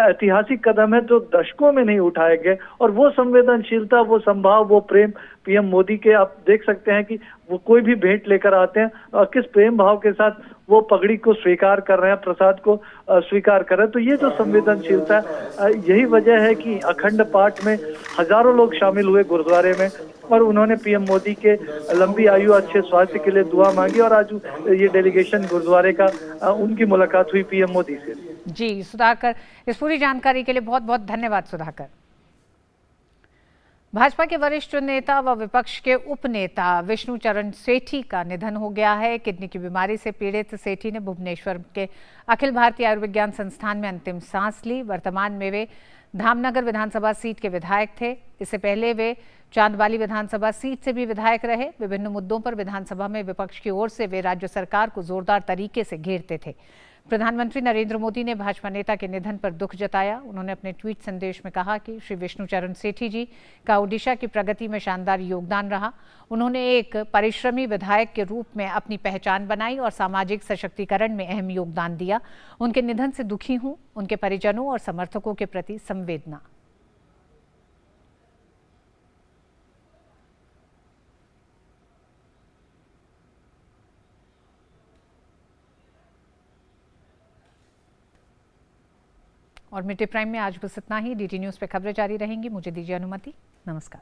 ऐतिहासिक कदम है जो दशकों में नहीं उठाए गए। और वो संवेदनशीलता, वो संभाव, वो प्रेम पीएम मोदी के आप देख सकते हैं कि वो कोई भी भेंट लेकर आते हैं और किस प्रेम भाव के साथ वो पगड़ी को स्वीकार कर रहे हैं, प्रसाद को स्वीकार कर रहे हैं। तो ये जो संवेदनशीलता है, यही वजह है कि अखंड पाठ में हजारों लोग शामिल हुए गुरुद्वारे में और उन्होंने पीएम मोदी के लंबी आयु, अच्छे स्वास्थ्य के लिए दुआ मांगी। और आज ये डेलीगेशन गुरुद्वारे का उनकी मुलाकात हुई पीएम मोदी से। जी सुधाकर, इस पूरी जानकारी के लिए बहुत बहुत धन्यवाद सुधाकर। भाजपा के वरिष्ठ नेता व विपक्ष के उपनेता विष्णु चरण सेठी का निधन हो गया है। किडनी की बीमारी से पीड़ित सेठी ने भुवनेश्वर के अखिल भारतीय आयुर्विज्ञान संस्थान में अंतिम सांस ली। वर्तमान में वे धामनगर विधानसभा सीट के विधायक थे। इससे पहले वे चांदबाली विधानसभा सीट से भी विधायक रहे। विभिन्न मुद्दों पर विधानसभा में विपक्ष की ओर से वे राज्य सरकार को जोरदार तरीके से घेरते थे। प्रधानमंत्री नरेंद्र मोदी ने भाजपा नेता के निधन पर दुख जताया। उन्होंने अपने ट्वीट संदेश में कहा कि श्री विष्णु चरण सेठी जी का ओडिशा की प्रगति में शानदार योगदान रहा। उन्होंने एक परिश्रमी विधायक के रूप में अपनी पहचान बनाई और सामाजिक सशक्तिकरण में अहम योगदान दिया। उनके निधन से दुखी हूं। उनके परिजनों और समर्थकों के प्रति संवेदना। और मिड डे प्राइम में आज बस इतना ही। डीटी न्यूज़ पे खबरें जारी रहेंगी। मुझे दीजिए अनुमति। नमस्कार।